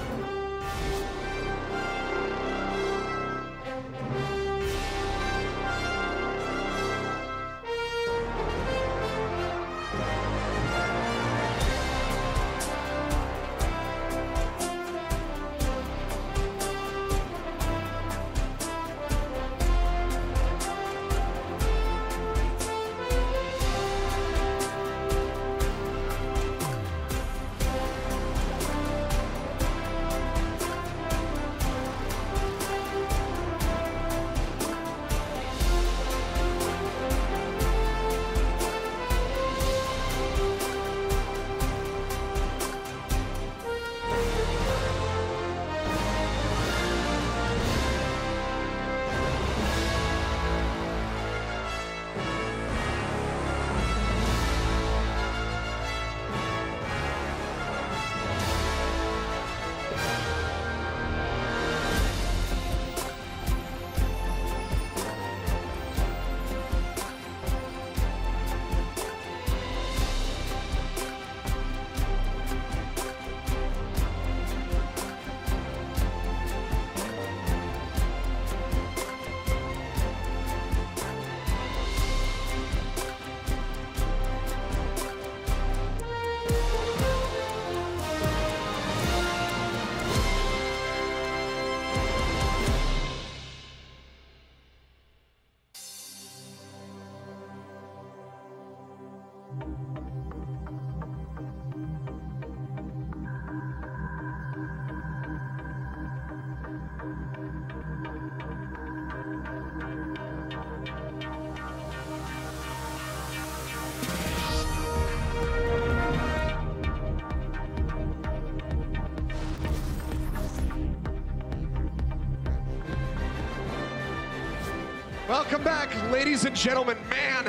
Welcome back, ladies and gentlemen. Man,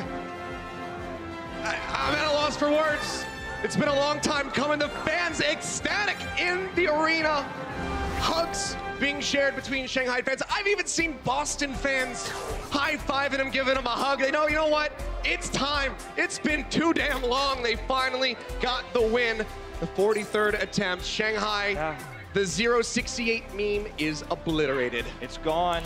I'm at a loss for words. It's been a long time coming. The fans ecstatic in the arena. Hugs being shared between Shanghai fans. I've even seen Boston fans high-fiving him, giving him a hug. They know, you know what? It's time. It's been too damn long. They finally got the win. The 43rd attempt. Shanghai, the 068 meme is obliterated. It's gone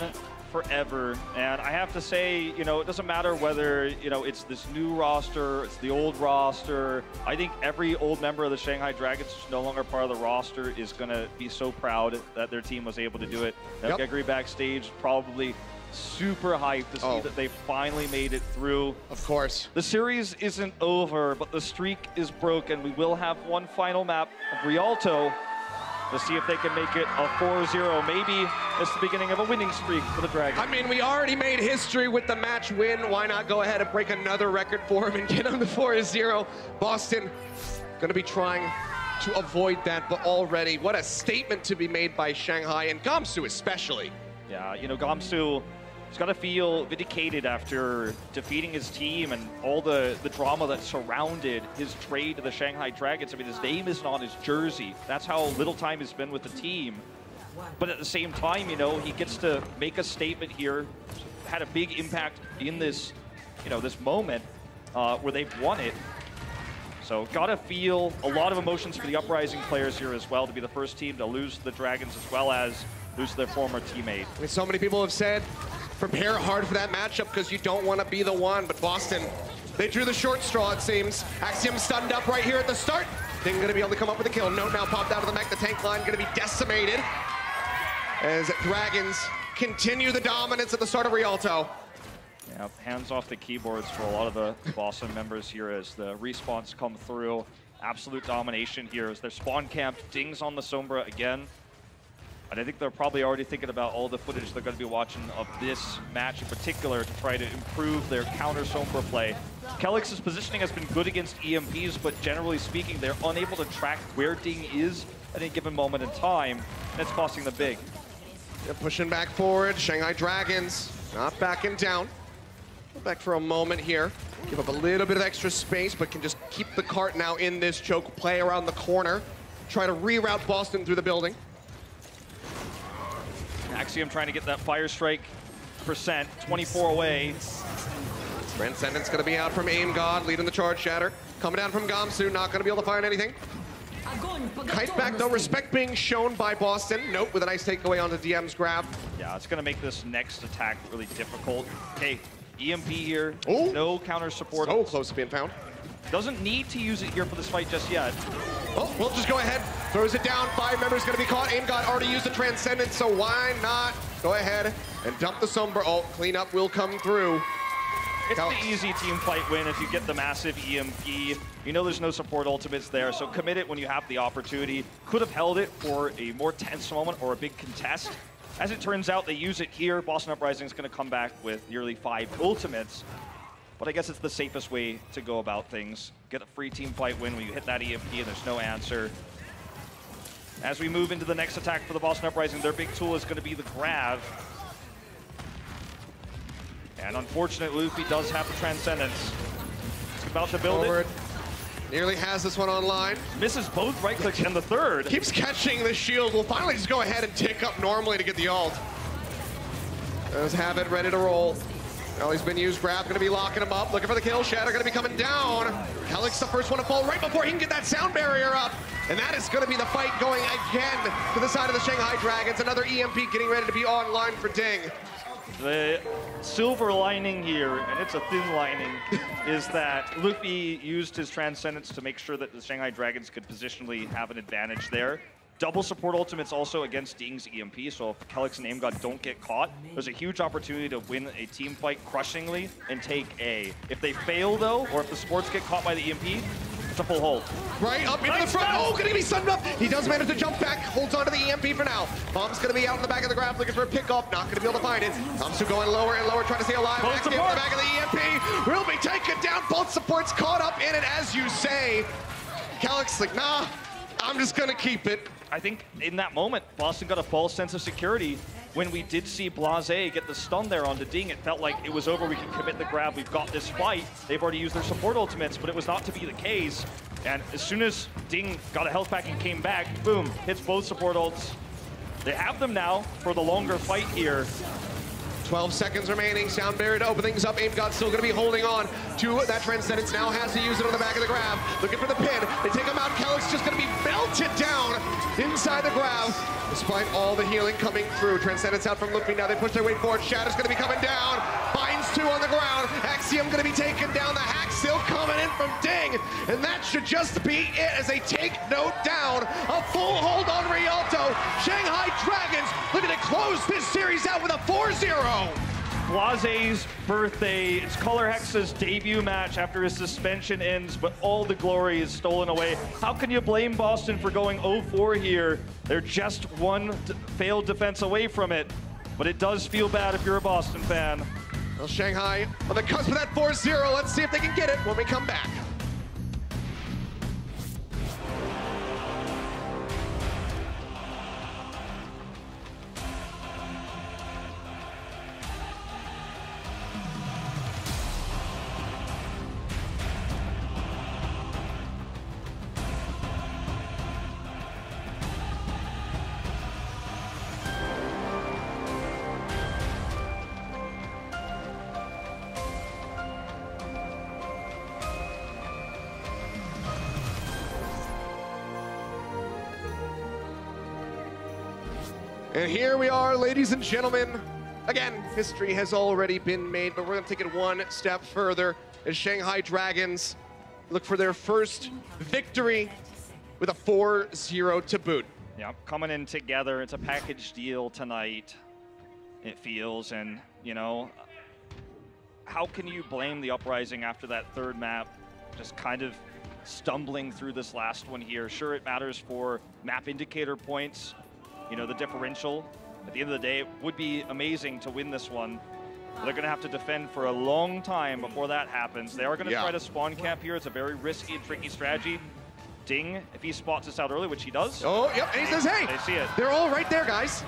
forever, and I have to say, you know, it doesn't matter whether, you know, it's this new roster, it's the old roster. I think every old member of the Shanghai Dragons who's no longer part of the roster is going to be so proud that their team was able to do it. Yep. Gregory backstage probably super hyped to see that they finally made it through. Of course. The series isn't over, but the streak is broken. We will have one final map of Rialto to see if they can make it a 4-0. Maybe it's the beginning of a winning streak for the Dragons. I mean, we already made history with the match win. Why not go ahead and break another record for him and get him to 4-0? Boston going to be trying to avoid that, but already, what a statement to be made by Shanghai and Gamsu especially. Yeah, you know, Gamsu, He's got to feel vindicated after defeating his team and all the drama that surrounded his trade to the Shanghai Dragons. I mean, his name isn't on his jersey. That's how little time he's been with the team. But at the same time, you know, he gets to make a statement here. Had a big impact in this, you know, this moment where they've won it. So gotta feel a lot of emotions for the Uprising players here as well to be the first team to lose the Dragons as well as lose their former teammate. I mean, so many people have said, prepare hard for that matchup because you don't want to be the one, but Boston, they drew the short straw, it seems. Axiom stunned up right here at the start. Ding gonna be able to come up with a kill. Note now popped out of the mech. The tank line gonna be decimated as Dragons continue the dominance at the start of Rialto. Yeah, hands off the keyboards for a lot of the Boston members here as the respawns come through. Absolute domination here as their spawn camp dings on the Sombra again. And I think they're probably already thinking about all the footage they're going to be watching of this match in particular to try to improve their counter Sombra play. Kelix's positioning has been good against EMPs, but generally speaking, they're unable to track where Ding is at any given moment in time, and it's costing them big. They're pushing back forward. Shanghai Dragons not backing down. Go back for a moment here. Give up a little bit of extra space, but can just keep the cart now in this choke, play around the corner, try to reroute Boston through the building. Axiom trying to get that fire strike percent, 24 away. Transcendence gonna be out from Aim God, leading the charge shatter. Coming down from Gamsu, not gonna be able to find anything. Kite back though, respect being shown by Boston. Nope, with a nice takeaway onto DM's grab. Yeah, it's gonna make this next attack really difficult. Okay, EMP here, Ooh. no counter support. So close to being found. Doesn't need to use it here for this fight just yet. Oh, we'll just go ahead. Throws it down. 5 members going to be caught. Aim God already used the Transcendence, so why not go ahead and dump the Sombra ult. Cleanup will come through. It's the easy team fight win if you get the massive EMP. You know there's no support ultimates there, so commit it when you have the opportunity. Could have held it for a more tense moment or a big contest. As it turns out, they use it here. Boston Uprising is going to come back with nearly 5 ultimates. But I guess it's the safest way to go about things. Get a free team fight win when you hit that EMP and there's no answer. As we move into the next attack for the Boston Uprising, their big tool is going to be the grab. And unfortunately, Luffy does have the Transcendence. He's about to build it. Nearly has this one online. Misses both right clicks and the third. Keeps catching the shield. Will finally just go ahead and tick up normally to get the ult. Does have it ready to roll. Oh, he's been used. Grab gonna be locking him up. Looking for the kill. Shatter gonna be coming down. Kelix the first one to fall right before he can get that sound barrier up. And that is gonna be the fight going again to the side of the Shanghai Dragons. Another EMP getting ready to be online for Ding. The silver lining here, and it's a thin lining, is that Luffy used his Transcendence to make sure that the Shanghai Dragons could positionally have an advantage there. Double support ultimates also against Ding's EMP, so if Kelix and Aim God don't get caught, there's a huge opportunity to win a team fight crushingly and take A. If they fail though, or if the supports get caught by the EMP, it's a full hold. Right up into the front. Oh, gonna be sunned up. He does manage to jump back, holds onto the EMP for now. Bomb's gonna be out in the back of the grab, looking for a pickoff, not gonna be able to find it. Thompson going lower and lower, trying to stay alive. Back in the back of the EMP, will be taken down. Both supports caught up in it, as you say. Kelix like, nah, I'm just gonna keep it. I think in that moment, Boston got a false sense of security. When we did see Blase get the stun there onto Ding, it felt like it was over. We can commit the grab. We've got this fight. They've already used their support ultimates, but it was not to be the case. And as soon as Ding got a health pack and came back, boom, hits both support ults. They have them now for the longer fight here. 12 seconds remaining. Sound barrier to open things up. Aim God still going to be holding on to that Transcendence. Now has to use it on the back of the grab. Looking for the pin. They take him out. Kelix just going to be belted down inside the grab. Despite all the healing coming through. Transcendence out from Luffy. Now they push their way forward. Shatter's going to be coming down. Binds 2 on the ground. Axiom going to be taken down. The hack still coming in from Ding. And that should just be it as they take note down. A full hold on Rialto. Shanghai Dragons looking to close this series out with a 4-0. Blase's birthday, it's Color Hex's debut match after his suspension ends, but all the glory is stolen away. How can you blame Boston for going 0-4 here? They're just one failed defense away from it, but it does feel bad if you're a Boston fan. Well, Shanghai on the cusp of that 4-0. Let's see if they can get it when we come back. And here we are, ladies and gentlemen. Again, history has already been made, but we're going to take it one step further as Shanghai Dragons look for their first victory with a 4-0 to boot. Yeah, coming in together. It's a package deal tonight, it feels. And, you know, how can you blame the Uprising after that third map? Just kind of stumbling through this last one here. Sure, it matters for map indicator points, you know, the differential. At the end of the day, it would be amazing to win this one. They're going to have to defend for a long time before that happens. They are going to try to spawn camp here. It's a very risky and tricky strategy. Ding, if he spots us out early, which he does. Oh, yep, and he says, hey, they see it. They're all right there, guys.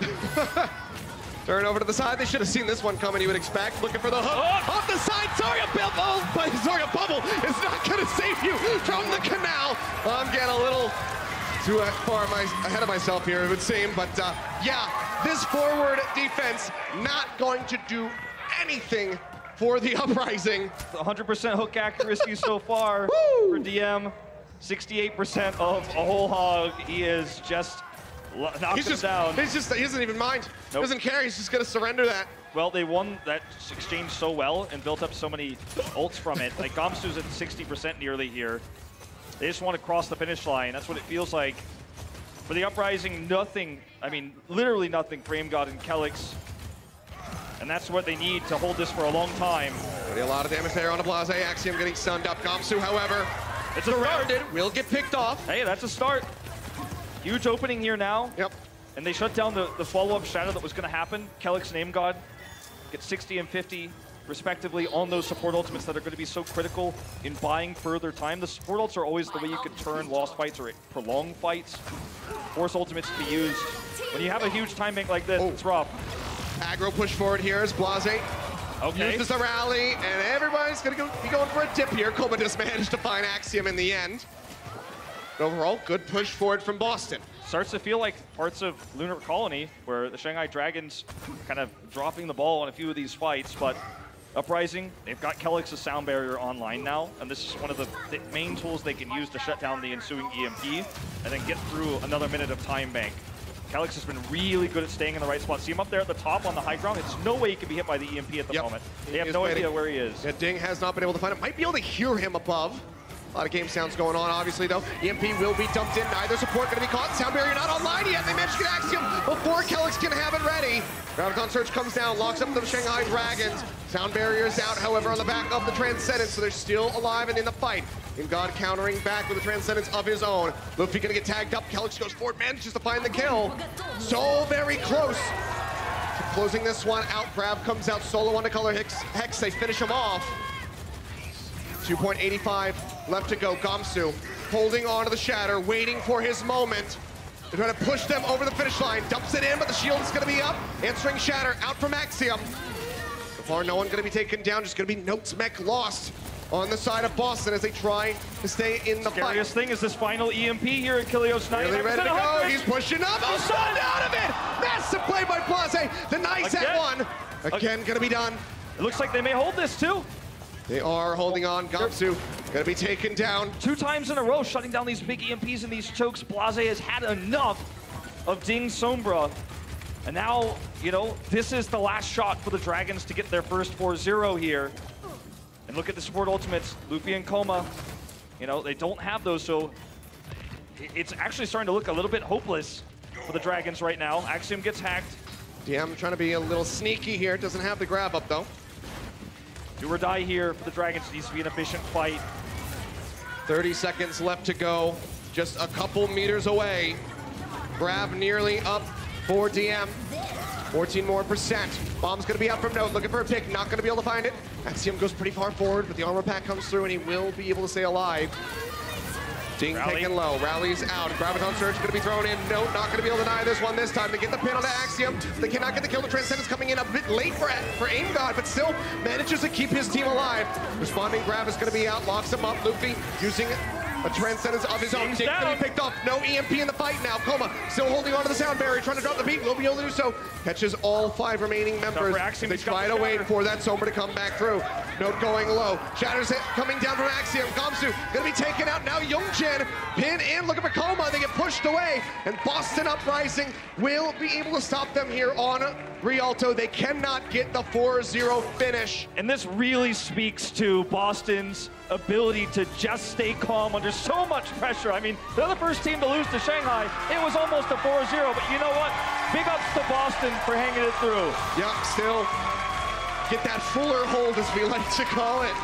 Turn over to the side. They should have seen this one coming, you would expect. Looking for the hook. Oh. Off the side, Zarya Bubble, but Zarya Bubble is not going to save you from the canal. I'm getting a little too far ahead of myself here, it would seem. But yeah, this forward defense not going to do anything for the Uprising. 100% hook accuracy so far for DM. 68% of a whole hog. He is just knocking him down. He doesn't even mind. Nope. Doesn't care. He's just going to surrender that. Well, they won that exchange so well and built up so many ults from it. Like, Gamsu's at 60% nearly here. They just want to cross the finish line. That's what it feels like. For the Uprising, nothing, I mean, literally nothing for AimGod and Kelix. And that's what they need to hold this for a long time. Already a lot of damage there on a Blase. Axiom getting stunned up. Gamsu, however, it's surrounded. Will get picked off. Hey, that's a start. Huge opening here now. Yep. And they shut down the follow-up shadow that was going to happen. Kelix and AimGod get 60 and 50 respectively on those support ultimates that are going to be so critical in buying further time. The support ults are always the way you could turn lost fights or prolong fights. Force ultimates to be used. When you have a huge time bank like this, it's rough. Aggro push forward here is Blase. Okay. Uses the rally, and everybody's going to be going for a dip here. Koma just managed to find Axiom in the end. But overall, good push forward from Boston. Starts to feel like parts of Lunar Colony, where the Shanghai Dragons kind of dropping the ball on a few of these fights, but Uprising, they've got Kelix's sound barrier online now, and this is one of the main tools they can use to shut down the ensuing EMP and then get through another minute of time bank. Kelix has been really good at staying in the right spot. See him up there at the top on the high ground? It's no way he can be hit by the EMP at the moment. They have no idea where he is. Yeah, Ding has not been able to find him. Might be able to hear him above. A lot of game sounds going on, obviously, though. EMP will be dumped in. Neither support going to be caught. Sound barrier not online yet. They managed to get Axiom before Kelix can have it ready. Graviton Surge comes down, locks up the Shanghai Dragons. Sound barrier's out, however, on the back of the Transcendence, so they're still alive and in the fight. AimGod countering back with a Transcendence of his own. Luffy going to get tagged up. Kelix goes forward, manages to find the kill. So very close to closing this one out. Grav comes out solo on the color Hex. They finish him off. 2.85 left to go. Gamsu holding on to the Shatter, waiting for his moment. They're trying to push them over the finish line. Dumps it in, but the shield is going to be up. Answering Shatter out from Axiom. So far, no one going to be taken down. Just going to be Notes Mech lost on the side of Boston as they try to stay in the fight. Scariest thing is this final EMP here at Kilios. Really ready to go. He's pushing up. Oh, stunned out of it. Massive play by Blase. The nice at one. Again, going to be done. It looks like they may hold this too. They are holding on. Gamsu going to be taken down. 2 times in a row, shutting down these big EMPs and these chokes. Blase has had enough of Ding Sombra. And now, you know, this is the last shot for the Dragons to get their first 4-0 here. And look at the support ultimates, Luffy and Koma. You know, they don't have those, so it's actually starting to look a little bit hopeless for the Dragons right now. Axiom gets hacked. DM trying to be a little sneaky here. Doesn't have the grab up, though. Do or die here for the Dragons. It needs to be an efficient fight. 30 seconds left to go. Just a couple meters away. Grab nearly up for DM. 14% more. Bomb's going to be out from Note. Looking for a pick. Not going to be able to find it. Axiom goes pretty far forward, but the armor pack comes through, and he will be able to stay alive. Ding taken low. Rally's out. Graviton Surge going to be thrown in. Note not going to be able to deny this one this time. They get the pin on the Axiom. They cannot get the kill. The Transcendence coming in a bit late for AimGod, but still manages to keep his team alive. Responding Grav is going to be out. Locks him up. Luffy using A transcendence of his own. Dick's gonna be picked off. No EMP in the fight now. Coma still holding on to the sound barrier, trying to drop the beat. Will be able to do so. Catches all 5 remaining members. They try to wait for that Sombra to come back through. Note going low. Shatter's hit coming down from Axiom. Gamsu gonna be taken out now. Youngchan pin in, looking for Coma. They get pushed away, and Boston Uprising will be able to stop them here on Rialto. They cannot get the 4-0 finish. And this really speaks to Boston's ability to just stay calm under so much pressure. I mean, they're the first team to lose to Shanghai. It was almost a 4-0, but you know what? Big ups to Boston for hanging it through. Yeah, still get that fuller hold, as we like to call it,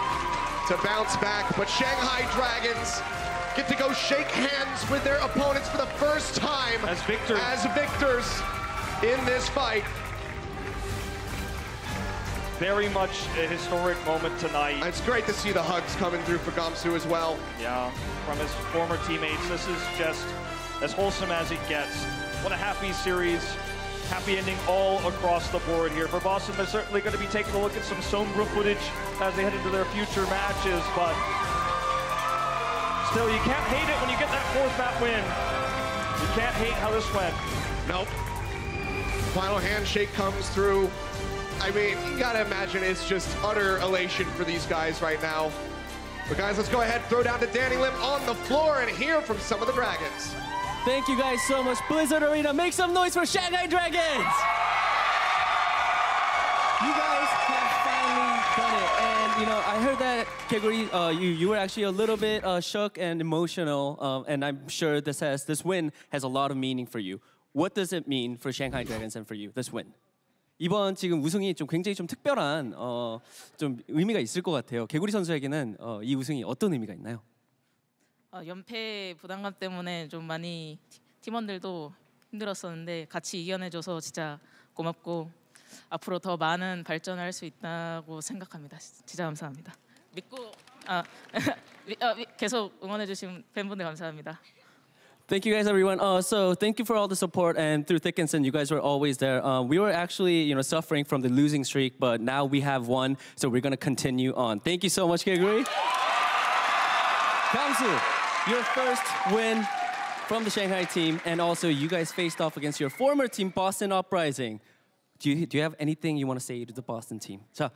to bounce back. But Shanghai Dragons get to go shake hands with their opponents for the first time as victors in this fight. Very much a historic moment tonight. It's great to see the hugs coming through for Gamsu as well. Yeah, from his former teammates. This is just as wholesome as it gets. What a happy series. Happy ending all across the board here. For Boston, they're certainly going to be taking a look at some Sombra footage as they head into their future matches, but still, you can't hate it when you get that 4th map win. You can't hate how this went. Nope. Final handshake comes through. I mean, you gotta imagine it's just utter elation for these guys right now. But guys, let's go ahead, throw down to Danny Lim on the floor and hear from some of the Dragons. Thank you guys so much. Blizzard Arena, make some noise for Shanghai Dragons! You guys have finally done it. And, you know, I heard that, Keguri, you were actually a little bit shook and emotional. And I'm sure this win has a lot of meaning for you. What does it mean for Shanghai Dragons and for you, this win? 이번 지금 우승이 좀 굉장히 좀 특별한 좀 의미가 있을 것 같아요. 개구리 선수에게는 이 우승이 어떤 의미가 있나요? 연패 부담감 때문에 좀 많이 팀원들도 힘들었었는데 같이 이겨내줘서 진짜 고맙고 앞으로 더 많은 발전을 할 수 있다고 생각합니다. 진짜 감사합니다. 믿고 계속 응원해주신 팬분들 감사합니다. Thank you guys, everyone. So thank you for all the support, and through thick and thin, you guys were always there. We were actually, you know, suffering from the losing streak, but now we have won, so we're going to continue on. Thank you so much, Keguri. Gamsu, your first win from the Shanghai team, and also you guys faced off against your former team, Boston Uprising. Do you have anything you want to say to the Boston team? 자,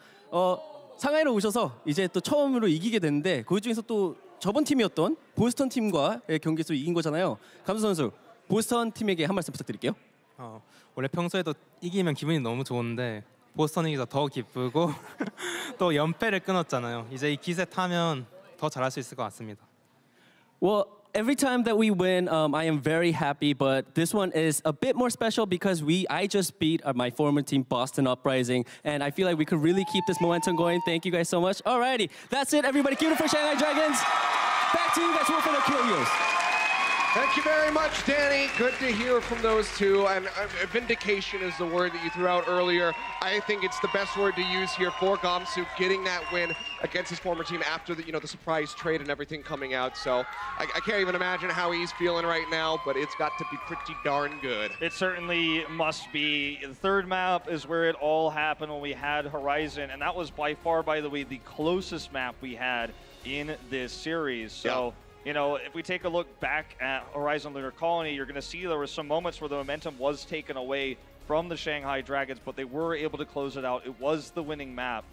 상하이로 오셔서 이제 또 처음으로 이기게 됐는데 그 중에서 또 저번 팀이었던 보스턴 팀과의 경기에서 이긴 거잖아요. 감수 선수, 보스턴 팀에게 한 말씀 부탁드릴게요. 원래 평소에도 이기면 기분이 너무 좋은데 보스턴이 이기서 더 기쁘고 또 연패를 끊었잖아요. 이제 이 기세 타면 더 잘할 수 있을 것 같습니다. Well, every time that we win, I am very happy, but this one is a bit more special because I just beat my former team, Boston Uprising, and I feel like we could really keep this momentum going. Thank you guys so much. Alrighty, that's it, everybody. Give it for Shanghai Dragons. Back to you guys, work for the Kyrgios. Thank you very much, Danny. Good to hear from those two. And vindication is the word that you threw out earlier. I think it's the best word to use here for Gamsu, getting that win against his former team after the, the surprise trade and everything coming out. So I can't even imagine how he's feeling right now, but it's got to be pretty darn good. It certainly must be. The third map is where it all happened when we had Horizon, and that was by far, by the way, the closest map we had in this series. So. Yeah. If we take a look back at Horizon Lunar Colony, you're going to see there were some moments where the momentum was taken away from the Shanghai Dragons, but they were able to close it out. It was the winning map.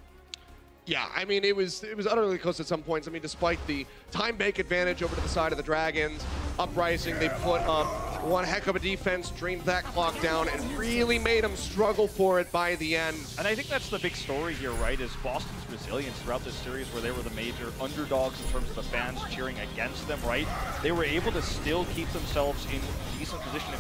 Yeah, I mean, it was utterly close at some points. I mean, despite the time bank advantage over to the side of the Dragons, Uprising, they put up one heck of a defense, dreamed that clock down, and really made them struggle for it by the end. And I think that's the big story here, right, is Boston's resilience throughout this series where they were the major underdogs in terms of the fans cheering against them, right? They were able to still keep themselves in decent position.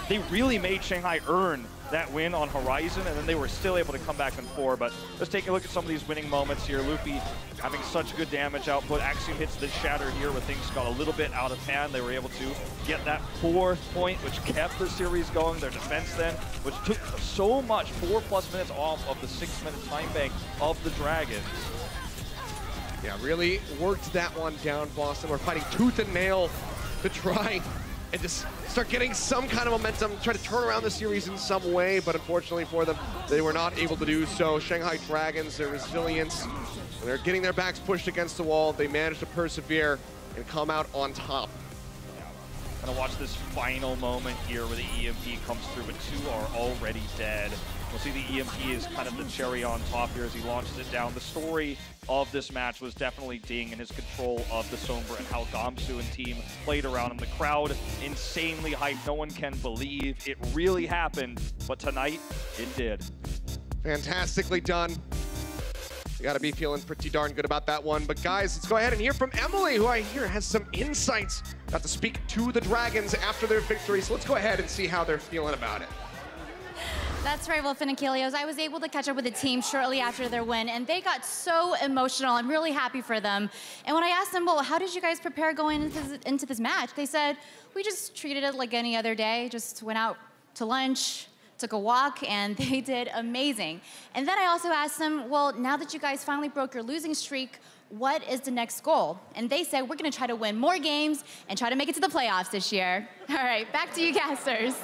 They really made Shanghai earn that win on Horizon, and then they were still able to come back in 4. But let's take a look at some of these winning moments here. Luffy having such good damage output. Axiom hits the shatter here where things got a little bit out of hand. They were able to get that 4th point, which kept the series going. Their defense then, which took so much, 4+ minutes off of the 6-minute time bank of the Dragons. Yeah, really worked that one down, Boston. We're fighting tooth and nail to try and just start getting some kind of momentum, try to turn around the series in some way, but unfortunately for them, they were not able to do so. Shanghai Dragons, their resilience, and they're getting their backs pushed against the wall. They managed to persevere, and come out on top. Gonna watch this final moment here where the EMP comes through, but two are already dead. We'll see the EMP is kind of the cherry on top here as he launches it down. The story of this match was definitely Ding and his control of the Sombra and how Gamsu and team played around him. The crowd insanely hyped. No one can believe it really happened, but tonight it did. Fantastically done. You gotta be feeling pretty darn good about that one. But guys, let's go ahead and hear from Emily, who I hear has some insights. Got to speak to the Dragons after their victory. So let's go ahead and see how they're feeling about it. That's right, Wolf and Achilles. I was able to catch up with the team shortly after their win, and they got so emotional. I'm really happy for them. And when I asked them, well, how did you guys prepare going into this match? They said, we just treated it like any other day, just went out to lunch, took a walk, and they did amazing. And then I also asked them, well, now that you guys finally broke your losing streak, what is the next goal? And they said, we're gonna try to win more games and try to make it to the playoffs this year. All right, back to you, casters.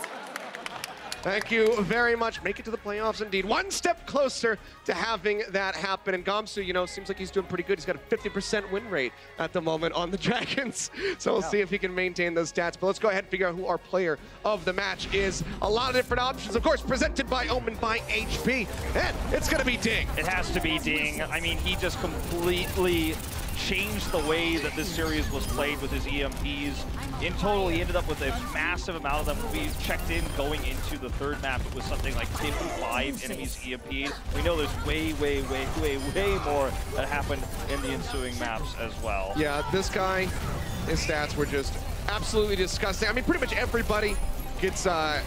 Thank you very much. Make it to the playoffs indeed. One step closer to having that happen. And Gamsu, you know, seems like he's doing pretty good. He's got a 50% win rate at the moment on the Dragons. So we'll see if he can maintain those stats. But let's go ahead and figure out who our player of the match is. A lot of different options, of course, presented by Omen by HP. And it's going to be Ding. It has to be Ding. I mean, he just completely changed the way that this series was played with his EMPs. In total, he ended up with a massive amount of them. We checked in going into the third map. It was something like 55 enemies EMPs. We know there's way more that happened in the ensuing maps as well. Yeah, this guy, his stats were just absolutely disgusting. I mean, pretty much everybody gets a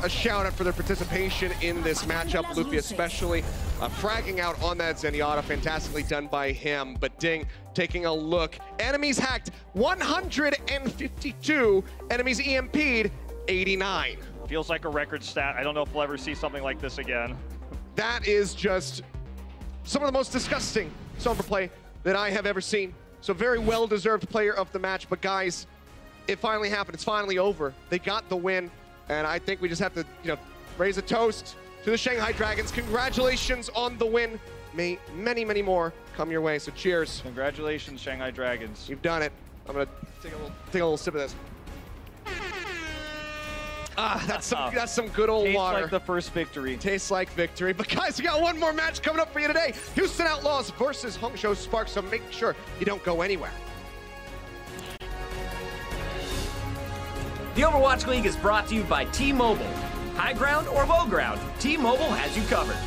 shout out for their participation in this matchup, Luffy especially. Fragging out on that Zenyatta, fantastically done by him. But Ding taking a look. Enemies hacked 152, enemies EMP'd 89. Feels like a record stat. I don't know if we'll ever see something like this again. That is just some of the most disgusting Sombra play that I have ever seen. So very well-deserved player of the match. But guys, it finally happened. It's finally over. They got the win. And I think we just have to, you know, raise a toast to the Shanghai Dragons. Congratulations on the win. May many more come your way. So cheers. Congratulations, Shanghai Dragons. You've done it. I'm gonna take a little sip of this. Ah, that's some good old Tastes water. like the first victory. Tastes like victory. But guys, we got one more match coming up for you today. Houston Outlaws versus Hangzhou Sparks. So make sure you don't go anywhere. The Overwatch League is brought to you by T-Mobile. High ground or low ground, T-Mobile has you covered.